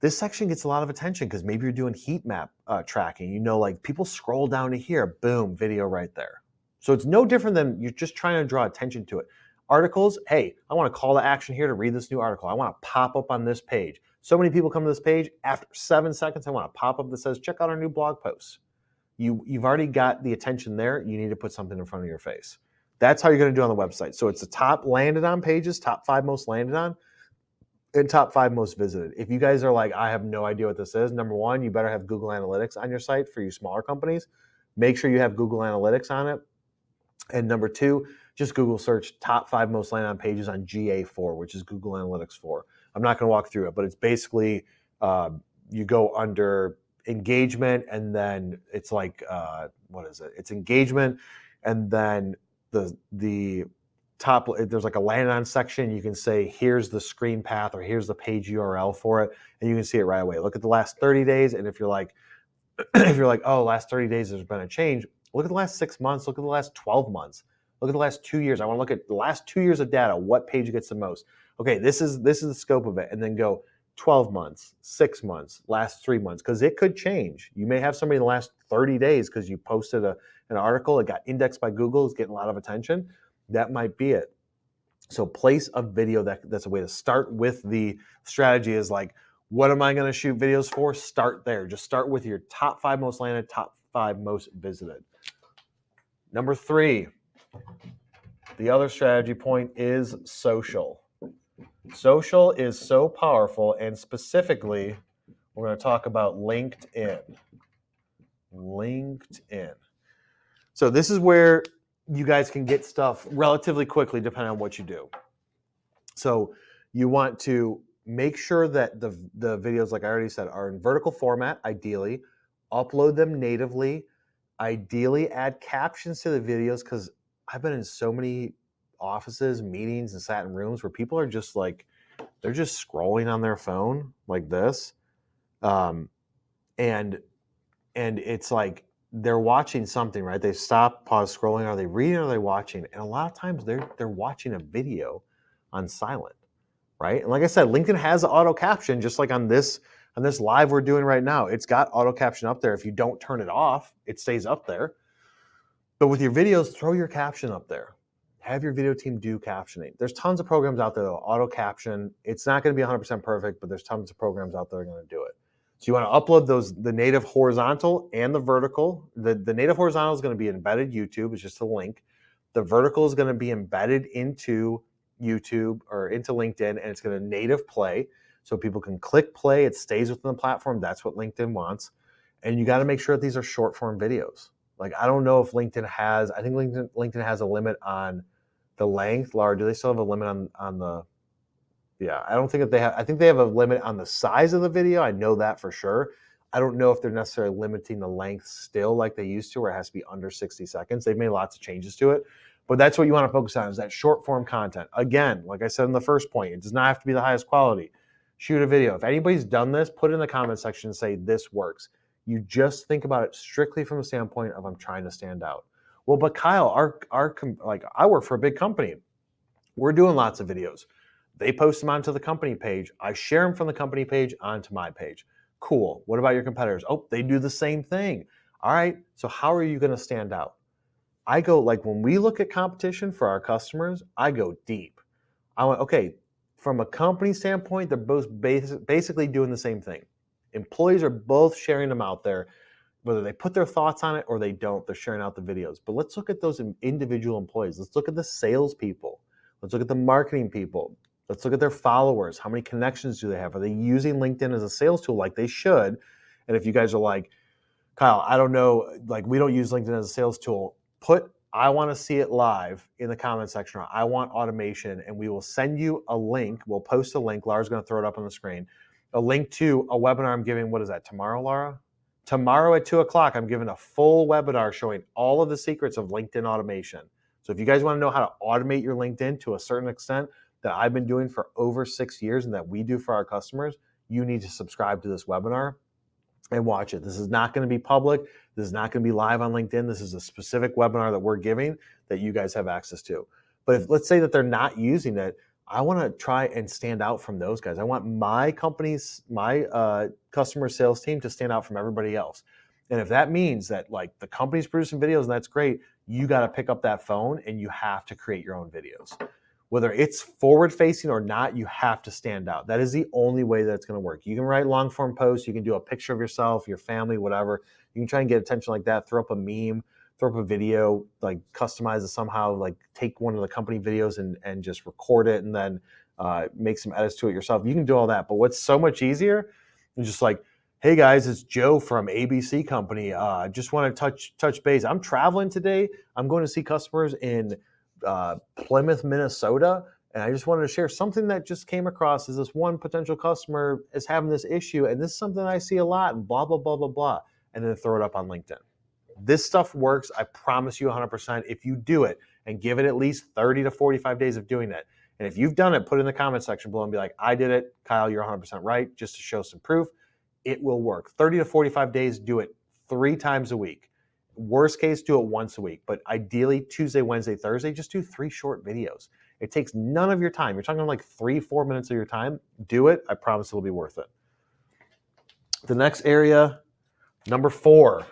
this section gets a lot of attention because maybe you're doing heat map tracking. You know, like people scroll down to here, boom, video right there. So it's no different than you're just trying to draw attention to it. Articles, hey, I want to call to action here to read this new article. I want to pop up on this page. So many people come to this page. After 7 seconds, I want to pop up that says, check out our new blog post. You've already got the attention there. You need to put something in front of your face. That's how you're going to do on the website. So it's the top landed on pages, top 5 most landed on, and top 5 most visited. If you guys are like, I have no idea what this is, number 1, you better have Google Analytics on your site for you smaller companies. Make sure you have Google Analytics on it. And number 2, just Google search top 5 most landed on pages on GA4, which is Google Analytics 4. I'm not going to walk through it, but it's basically you go under engagement, and then it's like, what is it? It's engagement, and then the top, there's like a landed on section. You can say, here's the screen path or here's the page URL for it, and you can see it right away. Look at the last 30 days, and if you're like, oh, last 30 days there's been a change, look at the last 6 months, look at the last 12 months, look at the last 2 years. I want to look at the last 2 years of data. What page gets the most? Okay, this is the scope of it, and then go 12 months, 6 months, last 3 months, because it could change. You may have somebody in the last 30 days because you posted an article, it got indexed by Google, it's getting a lot of attention. That might be it. So place a video. That's a way to start with the strategy is like, what am I going to shoot videos for? Start there. Just start with your top 5 most landed, top 5 most visited. Number 3, the other strategy point is social. Social is so powerful, and specifically, we're going to talk about LinkedIn. LinkedIn. So this is where you guys can get stuff relatively quickly depending on what you do. So you want to make sure that the videos, like I already said, are in vertical format, ideally. Upload them natively. Ideally add captions to the videos, because I've been in so many offices, meetings, and sat in rooms where people are just like, they're just scrolling on their phone like this. And it's like, they're watching something, right? They stop, pause scrolling. Are they reading or are they watching? And a lot of times they're watching a video on silent, right? And like I said, LinkedIn has auto caption, just like on this live we're doing right now. It's got auto caption up there. If you don't turn it off, it stays up there. But with your videos, throw your caption up there. Have your video team do captioning. There's tons of programs out there that will auto caption. It's not going to be 100% perfect, but there's tons of programs out there that are going to do it. So you want to upload the native horizontal and the vertical. The native horizontal is going to be embedded YouTube. It's just a link. The vertical is going to be embedded into YouTube or into LinkedIn, and it's going to native play. So people can click play. It stays within the platform. That's what LinkedIn wants. And you got to make sure that these are short form videos. Like, I don't know if LinkedIn has, I think LinkedIn has a limit on the length. Laura, do they still have a limit on the, yeah, I don't think that they have, I think they have a limit on the size of the video. I know that for sure. I don't know if they're necessarily limiting the length still like they used to, where it has to be under 60 seconds. They've made lots of changes to it, but that's what you want to focus on, is that short form content. Again, like I said in the first point, it does not have to be the highest quality. Shoot a video. If anybody's done this, put it in the comment section and say this works. You just think about it strictly from the standpoint of, I'm trying to stand out. Well, but Kyle, like, I work for a big company. We're doing lots of videos. They post them onto the company page. I share them from the company page onto my page. Cool. What about your competitors? Oh, they do the same thing. All right. So how are you going to stand out? I go, like, when we look at competition for our customers, I go deep. I went, okay, from a company standpoint, they're both basically doing the same thing. Employees are both sharing them out there. Whether they put their thoughts on it or they don't, they're sharing out the videos. But let's look at those individual employees. Let's look at the salespeople. Let's look at the marketing people. Let's look at their followers. How many connections do they have? Are they using LinkedIn as a sales tool like they should? And if you guys are like, Kyle, I don't know, like, we don't use LinkedIn as a sales tool, put I want to see it live in the comment section, or I want automation, and we will send you a link. We'll post a link. Laura's going to throw it up on the screen. A link to a webinar I'm giving, what is that, tomorrow, Laura? Tomorrow at 2 o'clock, I'm giving a full webinar showing all of the secrets of LinkedIn automation. So if you guys want to know how to automate your LinkedIn to a certain extent that I've been doing for over 6 years and that we do for our customers, you need to subscribe to this webinar and watch it. This is not going to be public. This is not going to be live on LinkedIn. This is a specific webinar that we're giving that you guys have access to. But if, let's say that they're not using it, I want to try and stand out from those guys. I want my company's, my customer sales team to stand out from everybody else. And if that means that, like, the company's producing videos and that's great, you got to pick up that phone and you have to create your own videos. Whether it's forward facing or not, you have to stand out. That is the only way that it's going to work. You can write long form posts. You can do a picture of yourself, your family, whatever. You can try and get attention like that. Throw up a meme, throw up a video, like customize it somehow, like take one of the company videos and just record it and then make some edits to it yourself. You can do all that. But what's so much easier is just like, hey guys, it's Joe from ABC Company. Just want to touch base. I'm traveling today. I'm going to see customers in Plymouth, Minnesota, and I just wanted to share something that just came across. Is this one potential customer is having this issue, and this is something I see a lot, and blah, blah, blah, blah, blah, and then throw it up on LinkedIn. This stuff works. I promise you 100% if you do it and give it at least 30 to 45 days of doing it. And if you've done it, put it in the comment section below and be like, I did it. Kyle, you're 100% right, just to show some proof. It will work. 30 to 45 days, do it 3 times a week. Worst case, do it once a week, but ideally Tuesday, Wednesday, Thursday, just do 3 short videos. It takes none of your time. You're talking like 3-4 minutes of your time. Do it. I promise it'll be worth it. The next area, number 4,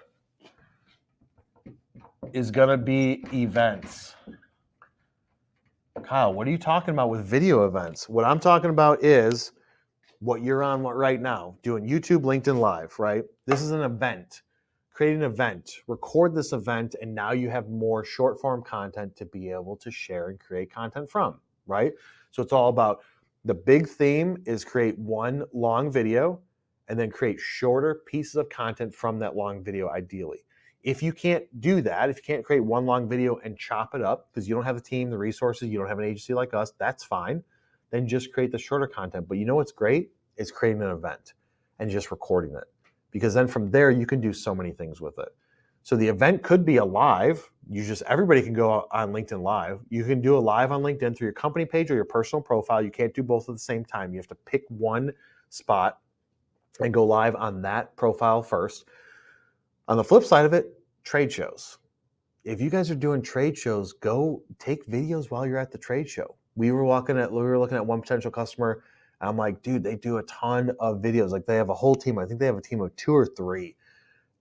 is going to be events. Kyle, what are you talking about with video events? What I'm talking about is what you're on right now, doing YouTube, LinkedIn Live, right? This is an event. Create an event, record this event, and now you have more short form content to be able to share and create content from, right? So it's all about, the big theme is create one long video and then create shorter pieces of content from that long video, ideally. If you can't do that, if you can't create one long video and chop it up because you don't have the team, the resources, you don't have an agency like us, that's fine. Then just create the shorter content. But you know what's great? Is creating an event and just recording it. Because then from there, you can do so many things with it. So the event could be a live. Everybody can go on LinkedIn Live. You can do a live on LinkedIn through your company page or your personal profile. You can't do both at the same time. You have to pick one spot and go live on that profile first. On the flip side of it, trade shows. If you guys are doing trade shows, go take videos while you're at the trade show. We were looking at one potential customer. And I'm like, dude, they do a ton of videos. Like, they have a whole team. I think they have a team of 2 or 3.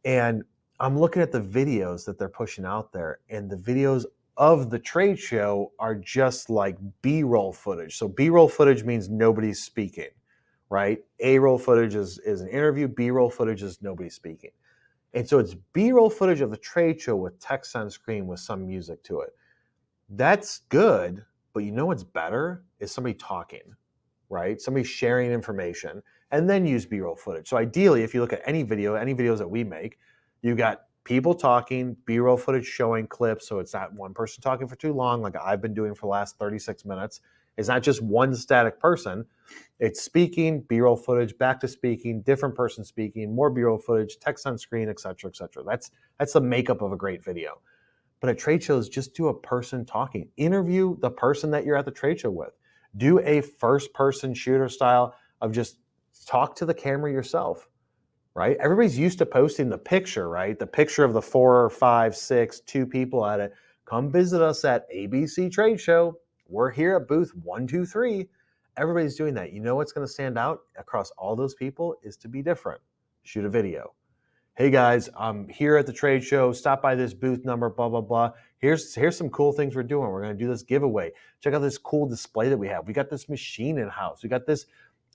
And I'm looking at the videos that they're pushing out there, and the videos of the trade show are just like B-roll footage. So B-roll footage means nobody's speaking, right? A-roll footage is an interview. B-roll footage is nobody speaking. And so it's B-roll footage of the trade show with text on screen with some music to it. That's good, but you know what's better is somebody talking, right? Somebody sharing information, and then use B-roll footage. So ideally, if you look at any videos that we make, you've got people talking, B-roll footage showing clips, so it's not one person talking for too long, like I've been doing for the last 36 minutes. It's not just one static person. It's speaking, B-roll footage, back to speaking, different person speaking, more B-roll footage, text on screen, et cetera, et cetera. That's the makeup of a great video. But at trade shows, just do a person talking. Interview the person that you're at the trade show with. Do a first-person shooter style of just talk to the camera yourself, right? Everybody's used to posting the picture, right? The picture of the 4, 5, 6, 2 people at it. Come visit us at ABC Trade Show. We're here at booth 123. Everybody's doing that. You know what's going to stand out across all those people is to be different. Shoot a video. Hey guys, I'm here at the trade show. Stop by this booth number, blah, blah, blah. Here's some cool things we're doing. We're going to do this giveaway. Check out this cool display that we have. We got this machine in house. We got this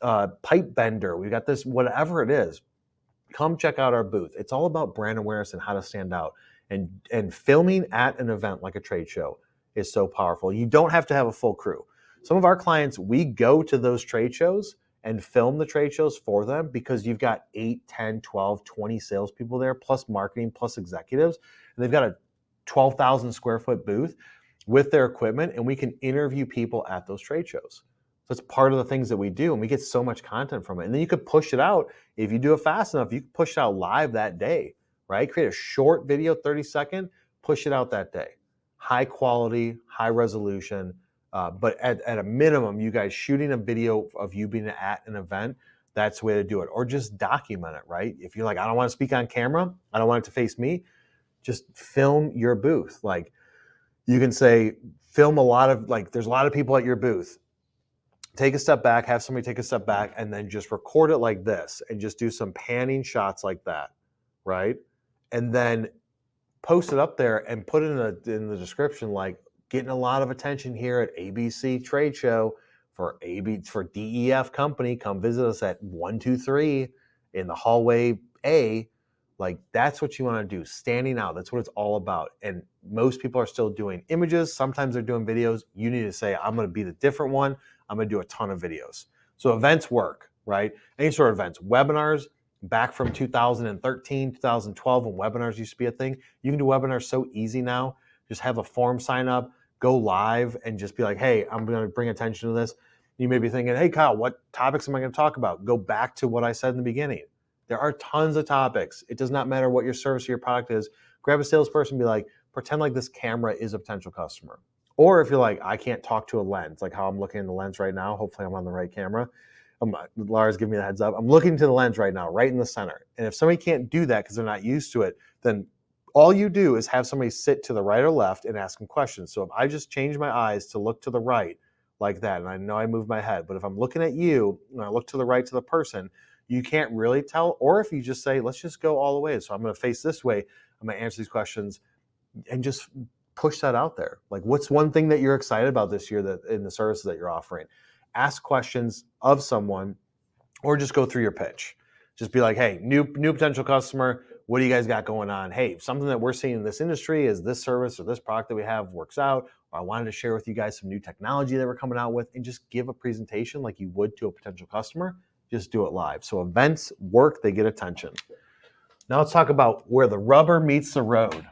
pipe bender. We got this, whatever it is. Come check out our booth. It's all about brand awareness and how to stand out. And filming at an event like a trade show is so powerful. You don't have to have a full crew. Some of our clients, we go to those trade shows and film the trade shows for them because you've got 8, 10, 12, 20 salespeople there, plus marketing, plus executives. And they've got a 12,000 square foot booth with their equipment, and we can interview people at those trade shows. So it's part of the things that we do, and we get so much content from it. And then you could push it out. If you do it fast enough, you can push it out live that day, right? Create a short video, 30-second, push it out that day. High quality, high resolution, but at a minimum, you guys shooting a video of you being at an event, that's the way to do it. Or just document it, right? If you're like, I don't want to speak on camera, I don't want it to face me, just film your booth. Like you can say, film a lot of, like there's a lot of people at your booth. Take a step back, have somebody take a step back, and then just record it like this and just do some panning shots like that, right? And then post it up there and put it in the description like, getting a lot of attention here at ABC Trade Show for DEF Company. Come visit us at 123 in the hallway A. Like that's what you want to do, standing out. That's what it's all about. And most people are still doing images. Sometimes they're doing videos. You need to say, I'm going to be the different one. I'm going to do a ton of videos. So events work, right? Any sort of events, webinars, back from 2013, 2012 when webinars used to be a thing. You can do webinars so easy now. Just have a form sign up, go live, and just be like, hey, I'm going to bring attention to this. You may be thinking, hey, Kyle, what topics am I going to talk about? Go back to what I said in the beginning. There are tons of topics. It does not matter what your service or your product is. Grab a salesperson and be like, pretend like this camera is a potential customer. Or if you're like, I can't talk to a lens, like how I'm looking in the lens right now. Hopefully I'm on the right camera. Lara's giving me the heads up. I'm looking to the lens right now, right in the center. And if somebody can't do that because they're not used to it, then all you do is have somebody sit to the right or left and ask them questions. So if I just change my eyes to look to the right like that, and I know I move my head, but if I'm looking at you and I look to the right to the person, you can't really tell. Or if you just say, let's just go all the way. So I'm going to face this way. I'm going to answer these questions and just push that out there. Like what's one thing that you're excited about this year that in the services that you're offering? Ask questions of someone or just go through your pitch. Just be like, hey, new potential customer, what do you guys got going on? Hey, something that we're seeing in this industry is this service or this product that we have works out. Or I wanted to share with you guys some new technology that we're coming out with, and just give a presentation like you would to a potential customer. Just do it live. So events work, they get attention. Now let's talk about where the rubber meets the road,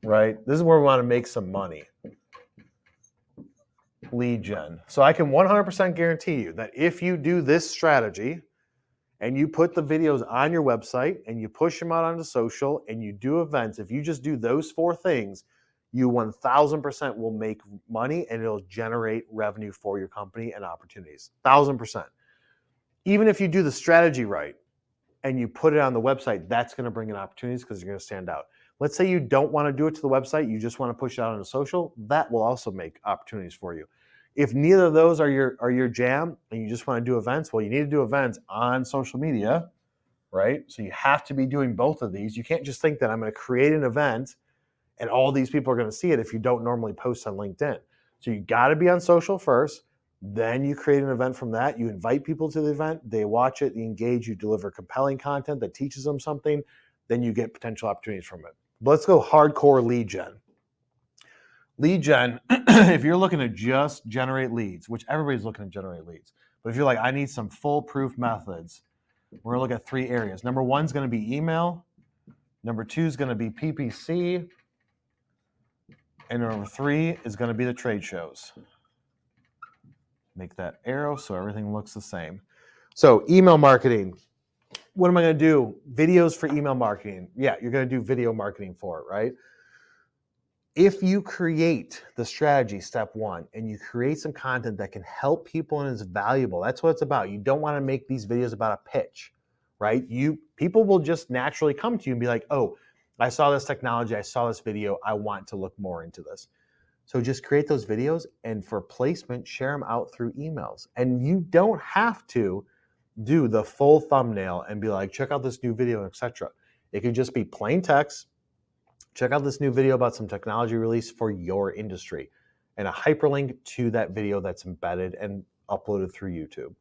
right? This is where we want to make some money. Lead gen. So I can 100% guarantee you that if you do this strategy and you put the videos on your website and you push them out onto social and you do events, if you just do those 4 things, you 1000% will make money and it'll generate revenue for your company and opportunities. 1000%. Even if you do the strategy right and you put it on the website, that's going to bring in opportunities because you're going to stand out. Let's say you don't want to do it to the website, you just want to push it out onto social, that will also make opportunities for you. If neither of those are your jam and you just want to do events, well, you need to do events on social media right? So you have to be doing both of these. You can't just think that I'm going to create an event and all these people are going to see it if you don't normally post on LinkedIn. So you got to be on social first. Then you create an event from that. You invite people to the event. They watch it, they engage, you deliver compelling content that teaches them something. Then you get potential opportunities from it. But let's go hardcore lead gen. Lead gen, if you're looking to just generate leads, which everybody's looking to generate leads, but if you're like, I need some foolproof methods, we're going to look at 3 areas. Number 1 is going to be email. Number 2 is going to be PPC. And number 3 is going to be the trade shows. Make that arrow so everything looks the same. So email marketing. What am I going to do? Videos for email marketing. Yeah, you're going to do video marketing for it, right? If you create the strategy, step 1, and you create some content that can help people and is valuable, that's what it's about. You don't want to make these videos about a pitch, right? People will just naturally come to you and be like, oh, I saw this technology, I saw this video, I want to look more into this. So just create those videos, and for placement, share them out through emails. And you don't have to do the full thumbnail and be like, check out this new video, etc. It can just be plain text. Check out this new video about some technology release for your industry, and a hyperlink to that video that's embedded and uploaded through YouTube.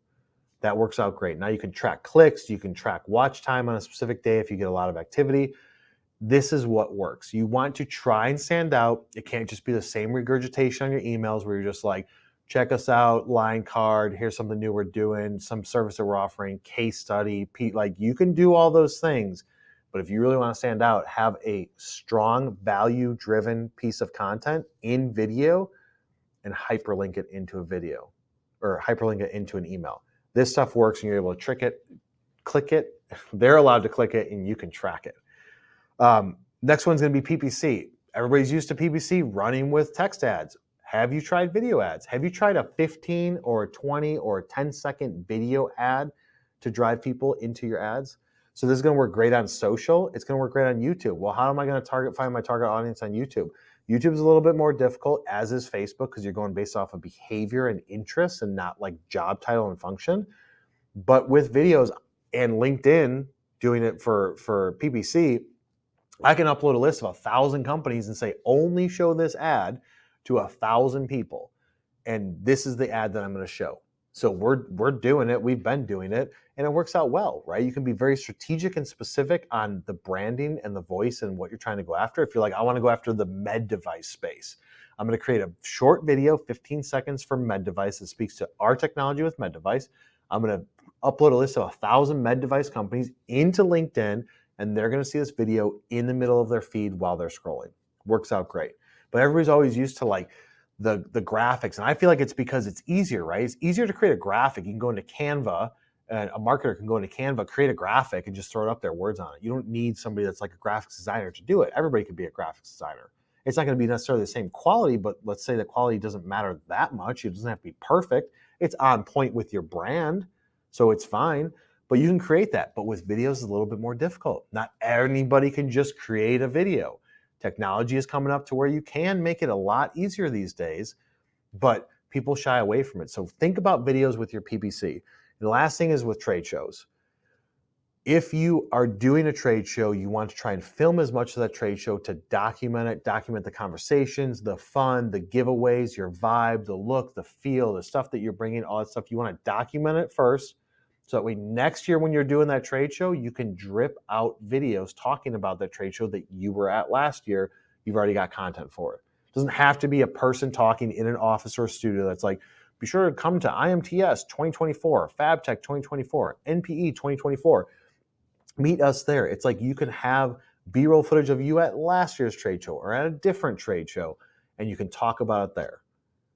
That works out great. Now you can track clicks, you can track watch time on a specific day if you get a lot of activity. This is what works. You want to try and stand out. It can't just be the same regurgitation on your emails where you're just like, check us out, line card, here's something new we're doing, some service that we're offering, case study. Like, you can do all those things, but if you really want to stand out, have a strong value-driven piece of content in video and hyperlink it into a video or hyperlink it into an email. This stuff works and you're able to trick it, click it. They're allowed to click it and you can track it. Next one's going to be PPC. Everybody's used to PPC running with text ads. Have you tried video ads? Have you tried a 15 or a 20 or a 10-second video ad to drive people into your ads? So this is going to work great on social. It's going to work great on YouTube. Well, how am I going to find my target audience on YouTube? YouTube is a little bit more difficult, as is Facebook, because you're going based off of behavior and interests and not like job title and function. But with videos and LinkedIn doing it for PPC, I can upload a list of 1,000 companies and say, only show this ad to 1,000 people. And this is the ad that I'm going to show. So we're doing it. We've been doing it. And it works out well, right? You can be very strategic and specific on the branding and the voice and what you're trying to go after. If you're like, I want to go after the med device space, I'm going to create a short video, 15 seconds for med device that speaks to our technology with med device. I'm going to upload a list of 1,000 med device companies into LinkedIn, and they're going to see this video in the middle of their feed while they're scrolling. Works out great. But everybody's always used to like the graphics, and I feel like it's because it's easier, right? It's easier to create a graphic. You can go into Canva, and a marketer can go into Canva, create a graphic, and just throw it up there, words on it. You don't need somebody that's like a graphics designer to do it. Everybody can be a graphics designer. It's not going to be necessarily the same quality, but let's say the quality doesn't matter that much. It doesn't have to be perfect. It's on point with your brand, so it's fine. But you can create that. But with videos, it's a little bit more difficult. Not anybody can just create a video. Technology is coming up to where you can make it a lot easier these days, but people shy away from it. So think about videos with your PPC. And the last thing is with trade shows. If you are doing a trade show, you want to try and film as much of that trade show to document it, document the conversations, the fun, the giveaways, your vibe, the look, the feel, the stuff that you're bringing, all that stuff. You want to document it first. So that way next year when you're doing that trade show, you can drip out videos talking about that trade show that you were at last year. You've already got content for it. It doesn't have to be a person talking in an office or a studio that's like, be sure to come to IMTS 2024, FabTech 2024, NPE 2024. Meet us there. It's like you can have B-roll footage of you at last year's trade show or at a different trade show, and you can talk about it there.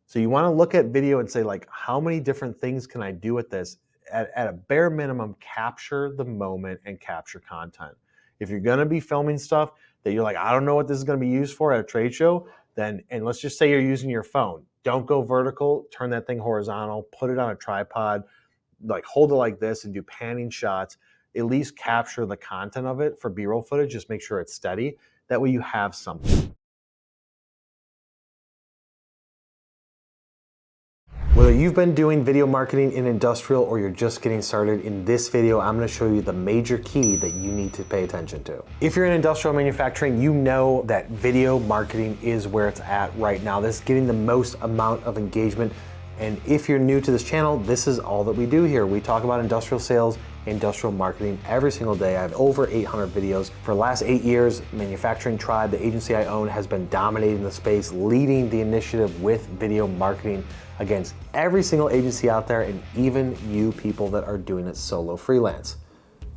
So you want to look at video and say, like, how many different things can I do with this? At a bare minimum, capture the moment and capture content. If you're going to be filming stuff that you're like, I don't know what this is going to be used for at a trade show, then, and let's just say you're using your phone, don't go vertical, turn that thing horizontal, put it on a tripod, like hold it like this and do panning shots. At least capture the content of it for B-roll footage. Just make sure it's steady. That way you have something. Whether you've been doing video marketing in industrial or you're just getting started, in this video, I'm gonna show you the major key that you need to pay attention to. If you're in industrial manufacturing, you know that video marketing is where it's at right now. This is getting the most amount of engagement. And if you're new to this channel, this is all that we do here. We talk about industrial sales, industrial marketing every single day. I have over 800 videos. For the last 8 years, Manufacturing Tribe, the agency I own, has been dominating the space, leading the initiative with video marketing against every single agency out there, and even you people that are doing it solo freelance.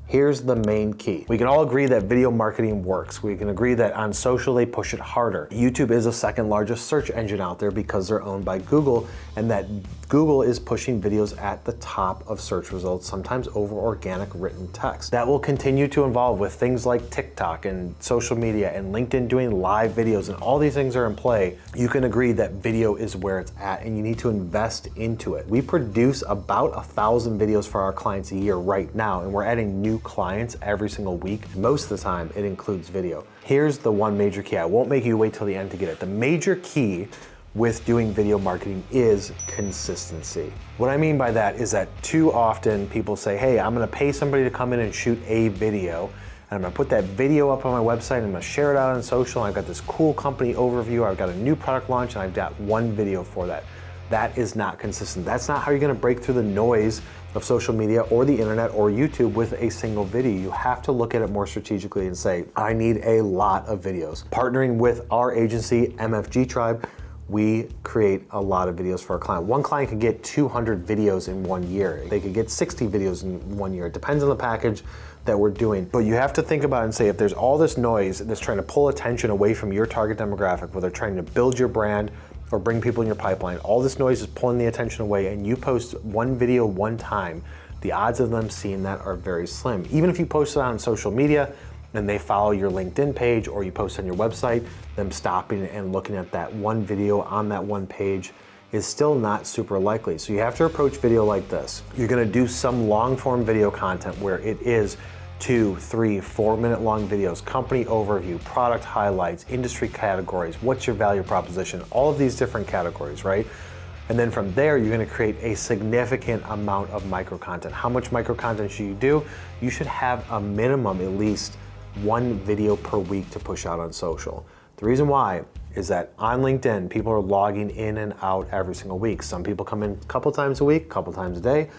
Here's the main key. We can all agree that video marketing works. We can agree that on social, they push it harder. YouTube is the second largest search engine out there because they're owned by Google, and that Google is pushing videos at the top of search results, sometimes over organic written text. That will continue to evolve with things like TikTok and social media and LinkedIn doing live videos, and all these things are in play. You can agree that video is where it's at, and you need to invest into it. We produce about 1,000 videos for our clients a year right now, and we're adding new clients every single week. Most of the time, it includes video. Here's the one major key. I won't make you wait till the end to get it. The major key with doing video marketing is consistency. What I mean by that is that too often people say, hey, I'm gonna pay somebody to come in and shoot a video, and I'm gonna put that video up on my website, and I'm gonna share it out on social, and I've got this cool company overview, I've got a new product launch, and I've got one video for that. That is not consistent. That's not how you're gonna break through the noise of social media or the internet or YouTube with a single video. You have to look at it more strategically and say, I need a lot of videos. Partnering with our agency, MFG Tribe, we create a lot of videos for our client. One client could get 200 videos in 1 year. They could get 60 videos in 1 year. It depends on the package that we're doing. But you have to think about it and say, if there's all this noise that's trying to pull attention away from your target demographic, whether trying to build your brand or bring people in your pipeline, all this noise is pulling the attention away, and you post one video one time, the odds of them seeing that are very slim. Even if you post it on social media and they follow your LinkedIn page, or you post on your website, them stopping and looking at that one video on that one page is still not super likely. So you have to approach video like this. You're gonna do some long form video content where it is 2, 3, 4 minute long videos, company overview, product highlights, industry categories, what's your value proposition, all of these different categories, right? And then from there, you're gonna create a significant amount of micro content. How much micro content should you do? You should have a minimum, at least one video per week to push out on social. The reason why is that on LinkedIn, people are logging in and out every single week. Some people come in a couple times a week, a couple times a day.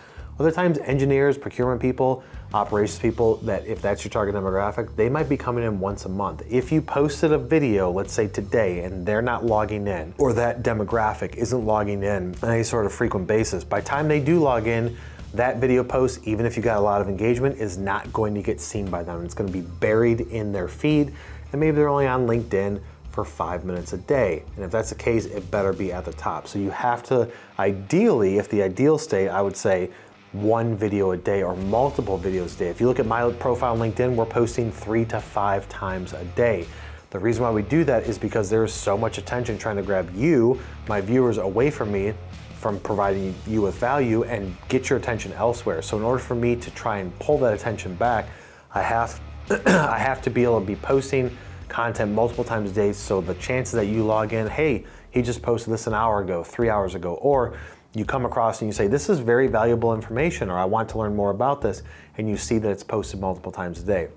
Other times, engineers, procurement people, operations people, that if that's your target demographic, they might be coming in once a month. If you posted a video, let's say today, and they're not logging in, or that demographic isn't logging in on any sort of frequent basis, by the time they do log in, that video post, even if you got a lot of engagement, is not going to get seen by them. It's going to be buried in their feed, and maybe they're only on LinkedIn for 5 minutes a day. And if that's the case, it better be at the top. So you have to, ideally, if the ideal state, I would say one video a day or multiple videos a day. If you look at my profile on LinkedIn, we're posting 3 to 5 times a day. The reason why we do that is because there's so much attention trying to grab you, my viewers, away from me, from providing you with value, and get your attention elsewhere. So in order for me to try and pull that attention back, I have I have to be able to be posting content multiple times a day, so the chances that you log in, hey, he just posted this an hour ago, 3 hours ago, or you come across and you say, this is very valuable information, or I want to learn more about this, and you see that it's posted multiple times a day.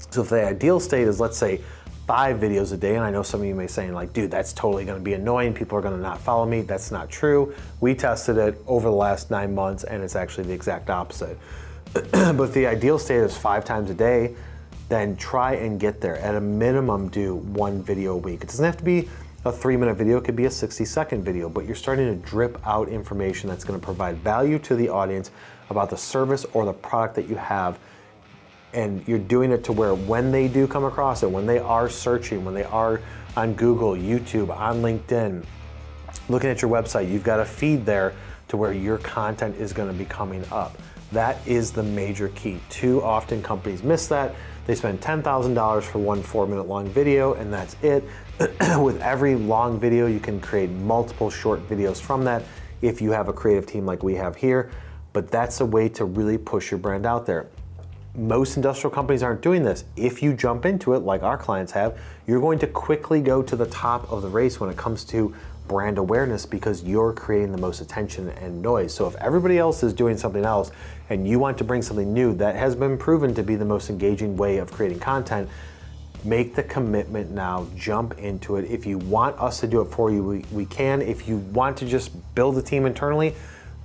So if the ideal state is, let's say, 5 videos a day, and I know some of you may say, like, dude, that's totally gonna be annoying, people are gonna not follow me. That's not true. We tested it over the last 9 months, and it's actually the exact opposite. But if the ideal state is 5 times a day, then try and get there. At a minimum, do 1 video a week. It doesn't have to be a 3-minute video, it could be a 60-second video, but you're starting to drip out information that's gonna provide value to the audience about the service or the product that you have. And you're doing it to where when they do come across it, when they are searching, when they are on Google, YouTube, on LinkedIn, looking at your website, you've got a feed there to where your content is gonna be coming up. That is the major key. Too often companies miss that. They spend $10,000 for one 4-minute long video, and that's it. With every long video, you can create multiple short videos from that if you have a creative team like we have here. But that's a way to really push your brand out there. Most industrial companies aren't doing this. If you jump into it, like our clients have, you're going to quickly go to the top of the race when it comes to brand awareness because you're creating the most attention and noise. So if everybody else is doing something else and you want to bring something new that has been proven to be the most engaging way of creating content, make the commitment now, jump into it. If you want us to do it for you, we can. If you want to just build a team internally,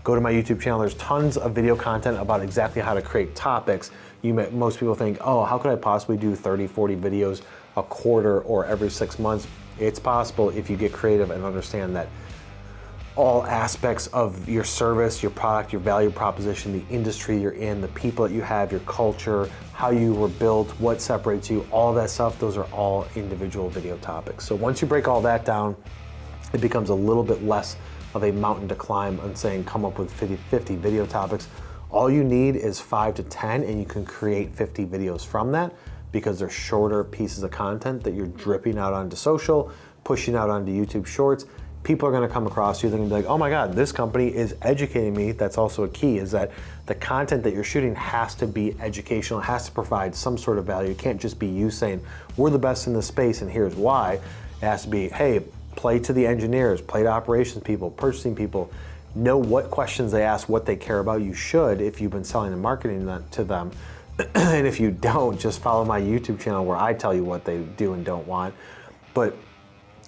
go to my YouTube channel. There's tons of video content about exactly how to create topics. Most people think, oh, how could I possibly do 30, 40 videos a quarter or every 6 months? It's possible if you get creative and understand that all aspects of your service, your product, your value proposition, the industry you're in, the people that you have, your culture, how you were built, what separates you, all that stuff, those are all individual video topics. So once you break all that down, it becomes a little bit less of a mountain to climb on saying come up with 50 video topics. All you need is 5 to 10 and you can create 50 videos from that because they're shorter pieces of content that you're dripping out onto social, pushing out onto YouTube Shorts. People are gonna come across you, they're gonna be like, oh my God, this company is educating me. That's also a key, is that the content that you're shooting has to be educational, has to provide some sort of value. It can't just be you saying, we're the best in this space and here's why. It has to be, hey, play to the engineers, play to operations people, purchasing people, know what questions they ask, what they care about. You should, if you've been selling and marketing that to them. And if you don't, just follow my YouTube channel where I tell you what they do and don't want. But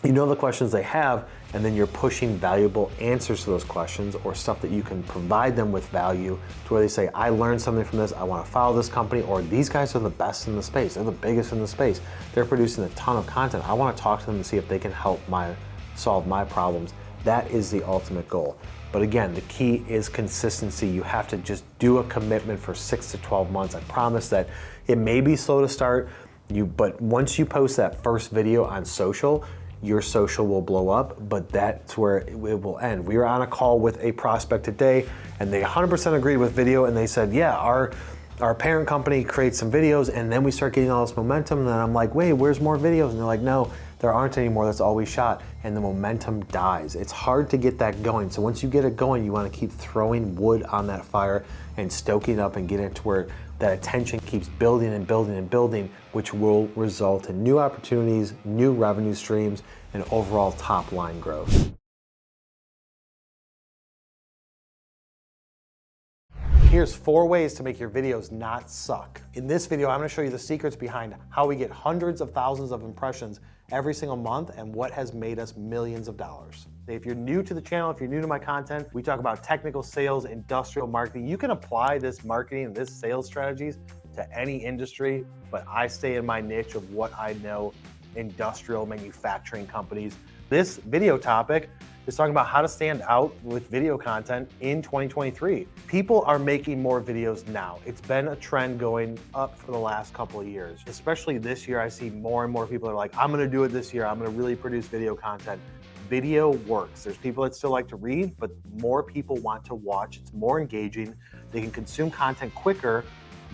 you know the questions they have, and then you're pushing valuable answers to those questions or stuff that you can provide them with value to where they say, I learned something from this, I want to follow this company, or these guys are the best in the space, they're the biggest in the space, they're producing a ton of content. I want to talk to them and see if they can help solve my problems. That is the ultimate goal. But again, the key is consistency. You have to just do a commitment for 6 to 12 months. I promise that it may be slow to start, but once you post that first video on social, your social will blow up, but that's where it will end. We were on a call with a prospect today and they 100% agreed with video, and they said, yeah, our parent company creates some videos, and then we start getting all this momentum, and then I'm like, wait, where's more videos? And they're like, no, there aren't any more, that's all we shot, and the momentum dies. It's hard to get that going. So once you get it going, you wanna keep throwing wood on that fire and stoking up and get it to where that attention keeps building and building and building, which will result in new opportunities, new revenue streams, and overall top line growth. Here's 4 ways to make your videos not suck. In this video, I'm gonna show you the secrets behind how we get hundreds of thousands of impressions every single month and what has made us millions of dollars. If you're new to the channel, if you're new to my content, we talk about technical sales, industrial marketing. You can apply this marketing and this sales strategies to any industry, but I stay in my niche of what I know, industrial manufacturing companies. This video topic is talking about how to stand out with video content in 2023. People are making more videos now. It's been a trend going up for the last couple of years. Especially this year, I see more and more people are like, I'm gonna do it this year. I'm gonna really produce video content. Video works. There's people that still like to read, but more people want to watch. It's more engaging. They can consume content quicker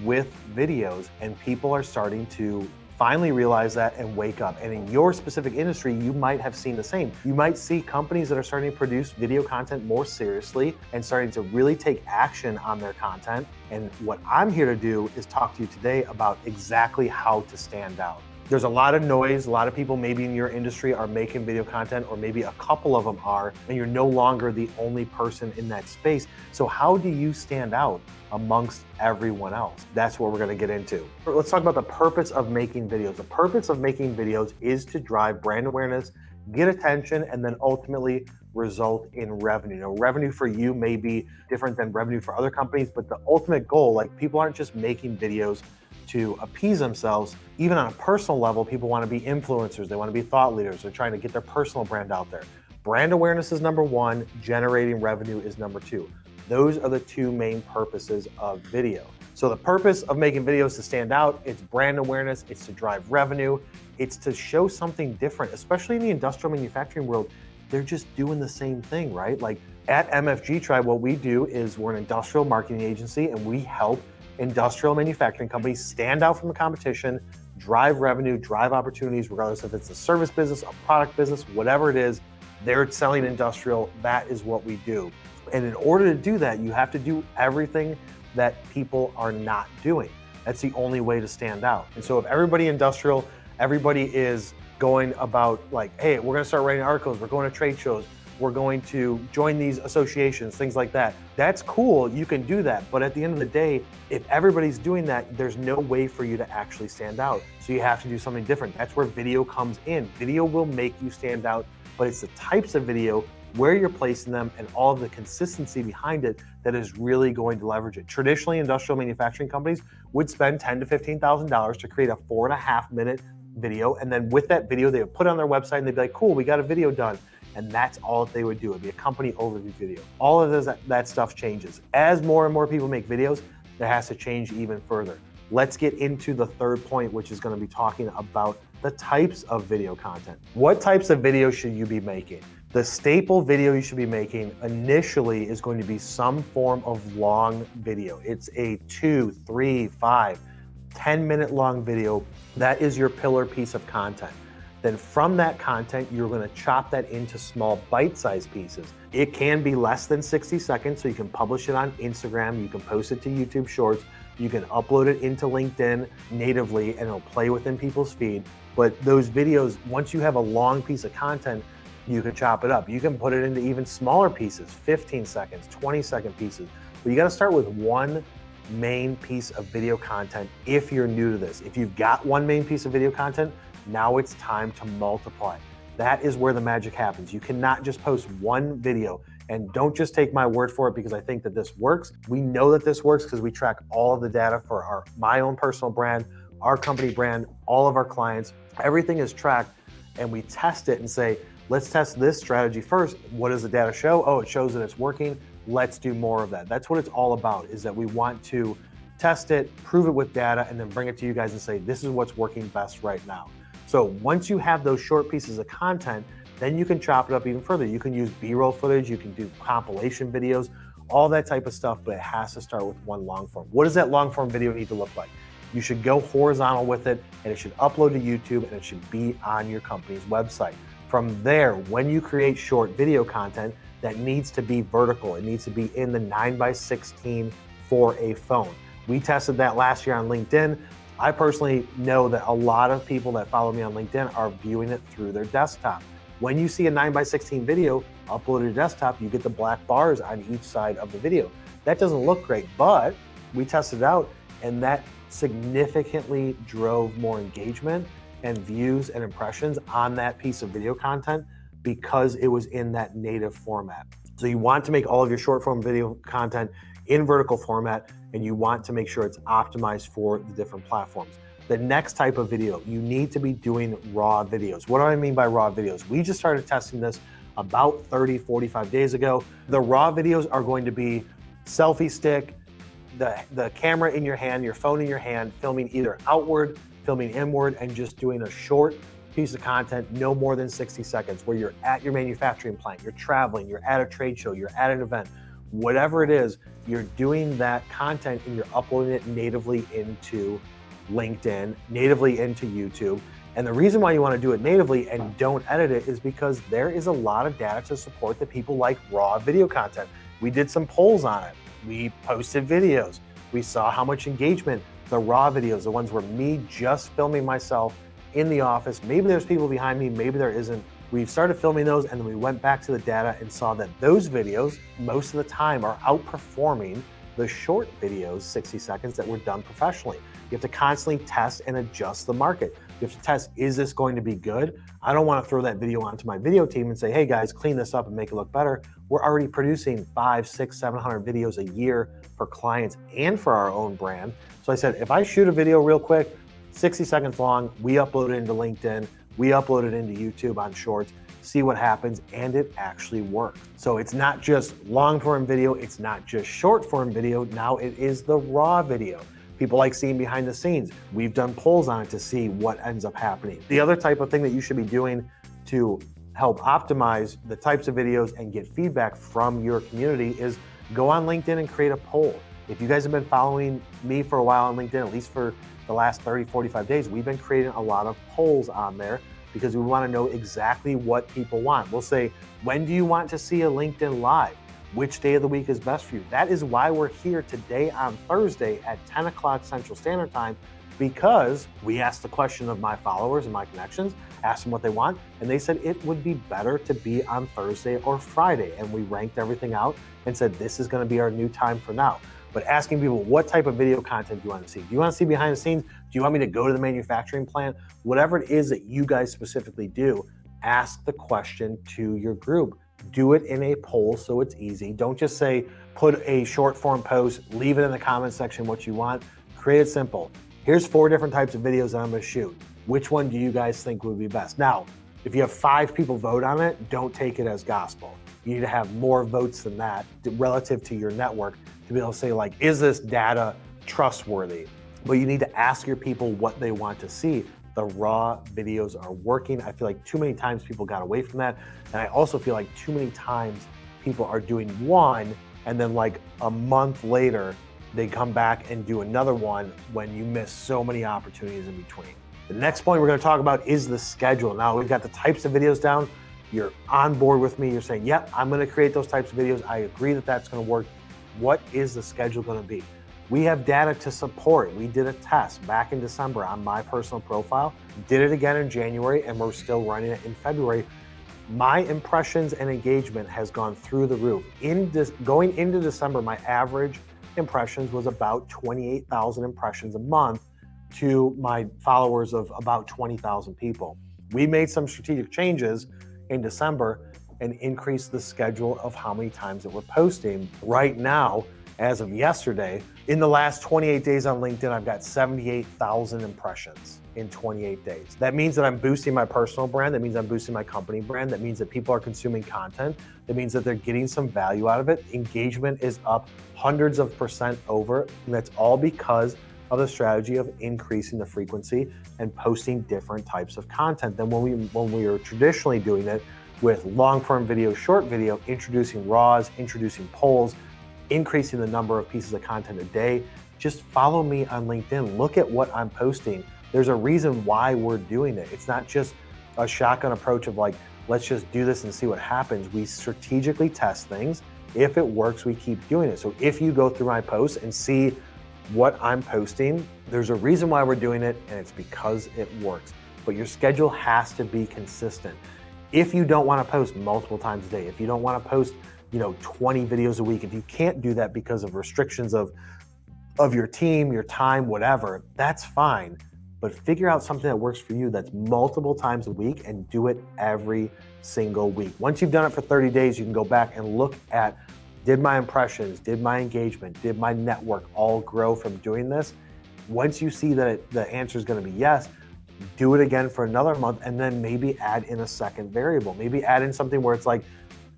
with videos, and people are starting to finally realize that and wake up. And in your specific industry, you might have seen the same. You might see companies that are starting to produce video content more seriously and starting to really take action on their content. And what I'm here to do is talk to you today about exactly how to stand out. There's a lot of noise. A lot of people maybe in your industry are making video content, or maybe a couple of them are, and you're no longer the only person in that space. So how do you stand out amongst everyone else? That's what we're gonna get into. Let's talk about the purpose of making videos. The purpose of making videos is to drive brand awareness, get attention, and then ultimately result in revenue. Now, revenue for you may be different than revenue for other companies, but the ultimate goal, like, people aren't just making videos to appease themselves. Even on a personal level, people want to be influencers. They want to be thought leaders. They're trying to get their personal brand out there. Brand awareness is number 1. Generating revenue is number 2. Those are the 2 main purposes of video. So the purpose of making videos to stand out, it's brand awareness, it's to drive revenue, it's to show something different, especially in the industrial manufacturing world. They're just doing the same thing, right? Like at MFG Tribe, what we do is we're an industrial marketing agency, and we help industrial manufacturing companies stand out from the competition, drive revenue, drive opportunities, regardless if it's a service business, a product business, whatever it is, they're selling industrial. That is what we do. And in order to do that, you have to do everything that people are not doing. That's the only way to stand out. And so if everybody industrial, everybody is going about like, hey, we're gonna start writing articles, we're going to trade shows, we're going to join these associations, things like that. That's cool, you can do that. But at the end of the day, if everybody's doing that, there's no way for you to actually stand out. So you have to do something different. That's where video comes in. Video will make you stand out, but it's the types of video, where you're placing them, and all of the consistency behind it that is really going to leverage it. Traditionally, industrial manufacturing companies would spend $10,000 to $15,000 to create a 4.5-minute video. And then with that video, they would put it on their website and they'd be like, cool, we got a video done. And that's all that they would do. It'd be a company overview video. All of that stuff changes. As more and more people make videos, that has to change even further. Let's get into the third point, which is going to be talking about the types of video content. What types of videos should you be making? The staple video you should be making initially is going to be some form of long video. It's a 2, 3, 5, 10-minute long video. That is your pillar piece of content. Then from that content, you're going to chop that into small bite-sized pieces. It can be less than 60 seconds, so you can publish it on Instagram, you can post it to YouTube Shorts, you can upload it into LinkedIn natively, and it'll play within people's feed. But those videos, once you have a long piece of content, you can chop it up. You can put it into even smaller pieces, 15 seconds, 20-second pieces. But you got to start with one main piece of video content if you're new to this. If you've got one main piece of video content, now it's time to multiply. That is where the magic happens. You cannot just post one video, and don't just take my word for it because I think that this works. We know that this works because we track all of the data for my own personal brand, our company brand, all of our clients. Everything is tracked, and we test it and say, let's test this strategy first. What does the data show? Oh, it shows that it's working. Let's do more of that. That's what it's all about, is that we want to test it, prove it with data, and then bring it to you guys and say, this is what's working best right now. So once you have those short pieces of content, then you can chop it up even further. You can use B-roll footage, you can do compilation videos, all that type of stuff, but it has to start with one long form. What does that long form video need to look like? You should go horizontal with it, and it should upload to YouTube, and it should be on your company's website. From there, when you create short video content, that needs to be vertical. It needs to be in the 9:16 for a phone. We tested that last year on LinkedIn. I personally know that a lot of people that follow me on LinkedIn are viewing it through their desktop. When you see a 9:16 video uploaded to desktop, you get the black bars on each side of the video. That doesn't look great, but we tested it out, and that significantly drove more engagement and views and impressions on that piece of video content because it was in that native format. So you want to make all of your short form video content in vertical format, and you want to make sure it's optimized for the different platforms. The next type of video, you need to be doing raw videos. What do I mean by raw videos? We just started testing this about 30, 45 days ago. The raw videos are going to be selfie stick, the camera in your hand, your phone in your hand, filming either outward, filming inward, and just doing a short piece of content, no more than 60 seconds, where you're at your manufacturing plant, you're traveling, you're at a trade show, you're at an event, whatever it is, you're doing that content and you're uploading it natively into LinkedIn, natively into YouTube. And the reason why you want to do it natively and don't edit it is because there is a lot of data to support that people like raw video content. We did some polls on it. We posted videos. We saw how much engagement the raw videos, the ones where me just filming myself in the office, maybe there's people behind me, maybe there isn't. We started filming those, and then we went back to the data and saw that those videos, most of the time, are outperforming the short videos, 60 seconds, that were done professionally. You have to constantly test and adjust the market. You have to test, is this going to be good? I don't want to throw that video onto my video team and say, hey guys, clean this up and make it look better. We're already producing 500, 600, 700 videos a year for clients and for our own brand. So I said, if I shoot a video real quick, 60 seconds long, we upload it into LinkedIn, we upload it into YouTube on Shorts, see what happens, and it actually works. So it's not just long form video, it's not just short form video, now it is the raw video. People like seeing behind the scenes. We've done polls on it to see what ends up happening. The other type of thing that you should be doing to help optimize the types of videos and get feedback from your community is go on LinkedIn and create a poll. If you guys have been following me for a while on LinkedIn, at least for the last 30, 45 days, we've been creating a lot of polls on there because we want to know exactly what people want. We'll say, when do you want to see a LinkedIn Live? Which day of the week is best for you? That is why we're here today on Thursday at 10 o'clock Central Standard Time because we asked the question of my followers and my connections, asked them what they want, and they said it would be better to be on Thursday or Friday. And we ranked everything out and said, this is gonna be our new time for now. But asking people, what type of video content do you want to see? Do you want to see behind the scenes? Do you want me to go to the manufacturing plant? Whatever it is that you guys specifically do, ask the question to your group. Do it in a poll so it's easy. Don't just say, put a short form post, leave it in the comment section what you want. Create it simple. Here's 4 different types of videos that I'm gonna shoot. Which one do you guys think would be best? Now, if you have 5 people vote on it, don't take it as gospel. You need to have more votes than that relative to your network to be able to say, like, is this data trustworthy? But you need to ask your people what they want to see. The raw videos are working. I feel like too many times people got away from that. And I also feel like too many times people are doing one and then like a month later, they come back and do another one when you miss so many opportunities in between. The next point we're gonna talk about is the schedule. Now we've got the types of videos down. You're on board with me. You're saying, yep, I'm gonna create those types of videos. I agree that that's gonna work. What is the schedule gonna be? We have data to support. We did a test back in December on my personal profile, did it again in January, and we're still running it in February. My impressions and engagement has gone through the roof. Going into December, my average impressions was about 28,000 impressions a month to my followers of about 20,000 people. We made some strategic changes in December and increase the schedule of how many times that we're posting. Right now, as of yesterday, in the last 28 days on LinkedIn, I've got 78,000 impressions in 28 days. That means that I'm boosting my personal brand. That means I'm boosting my company brand. That means that people are consuming content. That means that they're getting some value out of it. Engagement is up hundreds of % over, and that's all because of the strategy of increasing the frequency and posting different types of content than when we were traditionally doing it with long-form video, short video, introducing raws, introducing polls, increasing the number of pieces of content a day. Just follow me on LinkedIn. Look at what I'm posting. There's a reason why we're doing it. It's not just a shotgun approach of like, let's just do this and see what happens. We strategically test things. If it works, we keep doing it. So if you go through my posts and see what I'm posting, there's a reason why we're doing it, and it's because it works. But your schedule has to be consistent. If you don't want to post multiple times a day, if you don't want to post 20 videos a week, if you can't do that because of restrictions of your team, your time, whatever, that's fine. But figure out something that works for you that's multiple times a week and do it every single week. Once you've done it for 30 days, you can go back and look at, did my impressions, did my engagement, did my network all grow from doing this? Once you see that the answer is going to be yes, do it again for another month, and then maybe add in a second variable. Maybe add in something where it's like,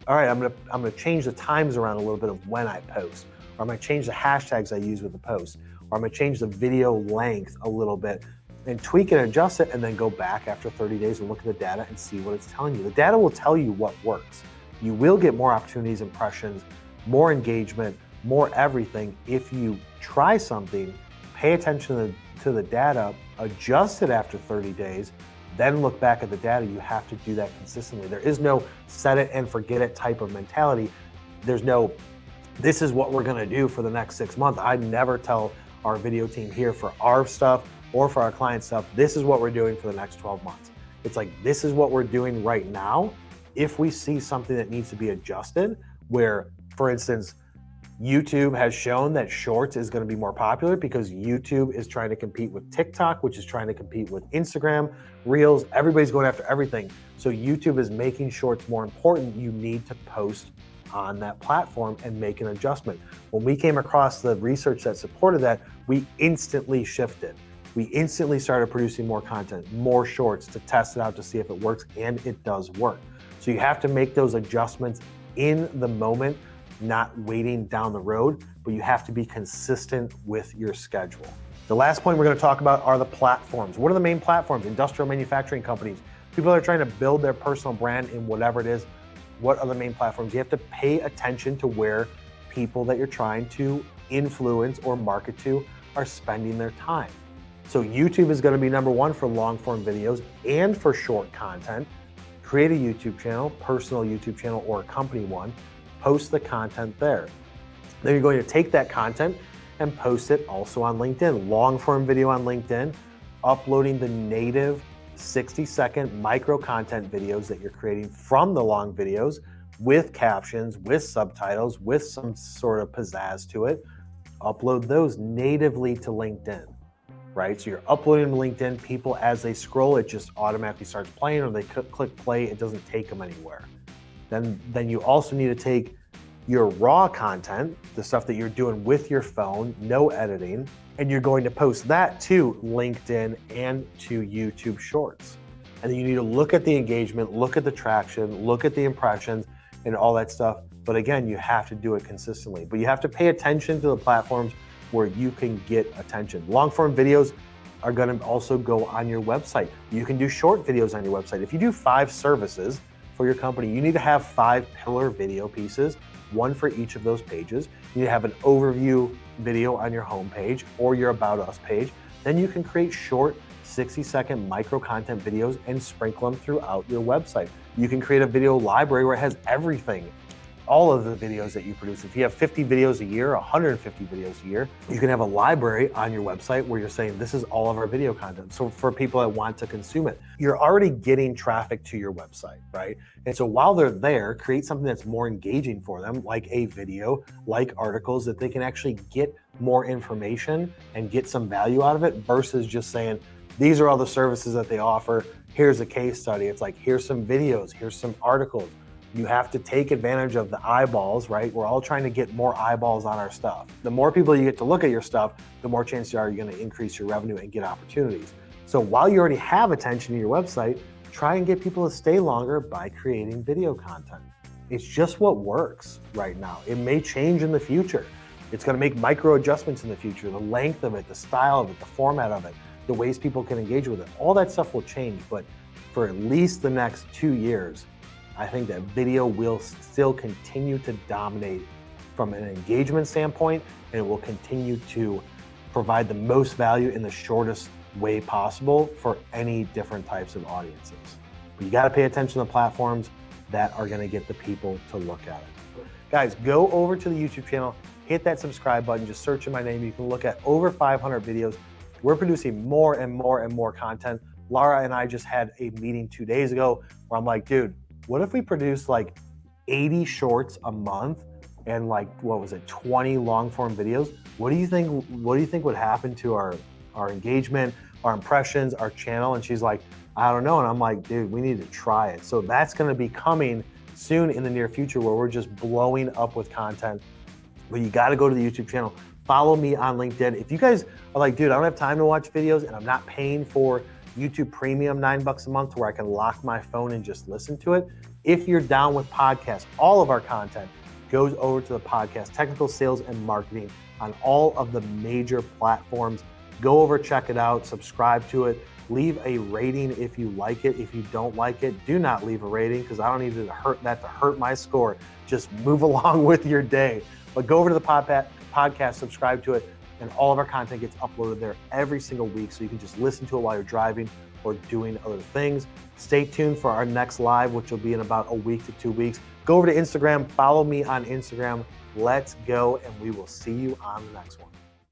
all right, I'm gonna change the times around a little bit of when I post, or I'm gonna change the hashtags I use with the post, or I'm gonna change the video length a little bit and tweak it and adjust it, and then go back after 30 days and look at the data and see what it's telling you. The data will tell you what works. You will get more opportunities, impressions, more engagement, more everything if you try something, pay attention to the data, adjust it after 30 days, then look back at the data. You have to do that consistently. There is no set it and forget it type of mentality. There's no, this is what we're gonna do for the next 6 months. I never tell our video team here for our stuff or for our client stuff, this is what we're doing for the next 12 months. It's like, this is what we're doing right now. If we see something that needs to be adjusted, where, for instance, YouTube has shown that Shorts is going to be more popular because YouTube is trying to compete with TikTok, which is trying to compete with Instagram, Reels. Everybody's going after everything. So YouTube is making Shorts more important. You need to post on that platform and make an adjustment. When we came across the research that supported that, we instantly shifted. We instantly started producing more content, more Shorts to test it out to see if it works, and it does work. So you have to make those adjustments in the moment, not waiting down the road, but you have to be consistent with your schedule. The last point we're going to talk about are the platforms. What are the main platforms? Industrial manufacturing companies, people that are trying to build their personal brand in whatever it is. What are the main platforms? You have to pay attention to where people that you're trying to influence or market to are spending their time. So YouTube is going to be number one for long form videos and for short content. Create a YouTube channel, personal YouTube channel or a company one, post the content there. Then you're going to take that content and post it also on LinkedIn. Long form video on LinkedIn, uploading the native 60-second micro content videos that you're creating from the long videos with captions, with subtitles, with some sort of pizzazz to it. Upload those natively to LinkedIn, right? So you're uploading to LinkedIn, people as they scroll, it just automatically starts playing, or they click play, it doesn't take them anywhere. Then you also need to take your raw content, the stuff that you're doing with your phone, no editing, and you're going to post that to LinkedIn and to YouTube Shorts. And then you need to look at the engagement, look at the traction, look at the impressions and all that stuff. But again, you have to do it consistently. But you have to pay attention to the platforms where you can get attention. Long form videos are going to also go on your website. You can do short videos on your website. If you do 5 services for your company, you need to have 5 pillar video pieces, one for each of those pages. You need to have an overview video on your homepage or your About Us page. Then you can create short 60-second micro content videos and sprinkle them throughout your website. You can create a video library where it has everything, all of the videos that you produce. If you have 50 videos a year, 150 videos a year, you can have a library on your website where you're saying, this is all of our video content. So for people that want to consume it, you're already getting traffic to your website, right? And so while they're there, create something that's more engaging for them, like a video, like articles, that they can actually get more information and get some value out of it, versus just saying, these are all the services that they offer. Here's a case study. It's like, here's some videos, here's some articles. You have to take advantage of the eyeballs, right? We're all trying to get more eyeballs on our stuff. The more people you get to look at your stuff, the more chances are you're going to increase your revenue and get opportunities. So while you already have attention to your website, try and get people to stay longer by creating video content. It's just what works right now. It may change in the future. It's going to make micro adjustments in the future. The length of it, the style of it, the format of it, the ways people can engage with it. All that stuff will change, but for at least the next 2 years, I think that video will still continue to dominate from an engagement standpoint, and it will continue to provide the most value in the shortest way possible for any different types of audiences. But you gotta pay attention to the platforms that are gonna get the people to look at it. Guys, go over to the YouTube channel, hit that subscribe button, just search in my name. You can look at over 500 videos. We're producing more and more and more content. Laura and I just had a meeting 2 days ago where I'm like, dude, what if we produce like 80 shorts a month and like, 20 long form videos? What do you think would happen to our engagement, our impressions, our channel? And she's like, I don't know. And I'm like, dude, we need to try it. So that's going to be coming soon in the near future, where we're just blowing up with content. But you got to go to the YouTube channel. Follow me on LinkedIn. If you guys are like, dude, I don't have time to watch videos and I'm not paying for YouTube Premium $9 a month where I can lock my phone and just listen to it. If you're down with podcasts, all of our content goes over to the podcast, Technical Sales and Marketing, on all of the major platforms. Go over, check it out, subscribe to it, leave a rating if you like it. If you don't like it, do not leave a rating, because I don't need to hurt my score. Just move along with your day. But go over to the podcast, subscribe to it, and all of our content gets uploaded there every single week, so you can just listen to it while you're driving or doing other things. Stay tuned for our next live, which will be in about a week to 2 weeks. Go over to Instagram, follow me on Instagram. Let's go, and we will see you on the next one.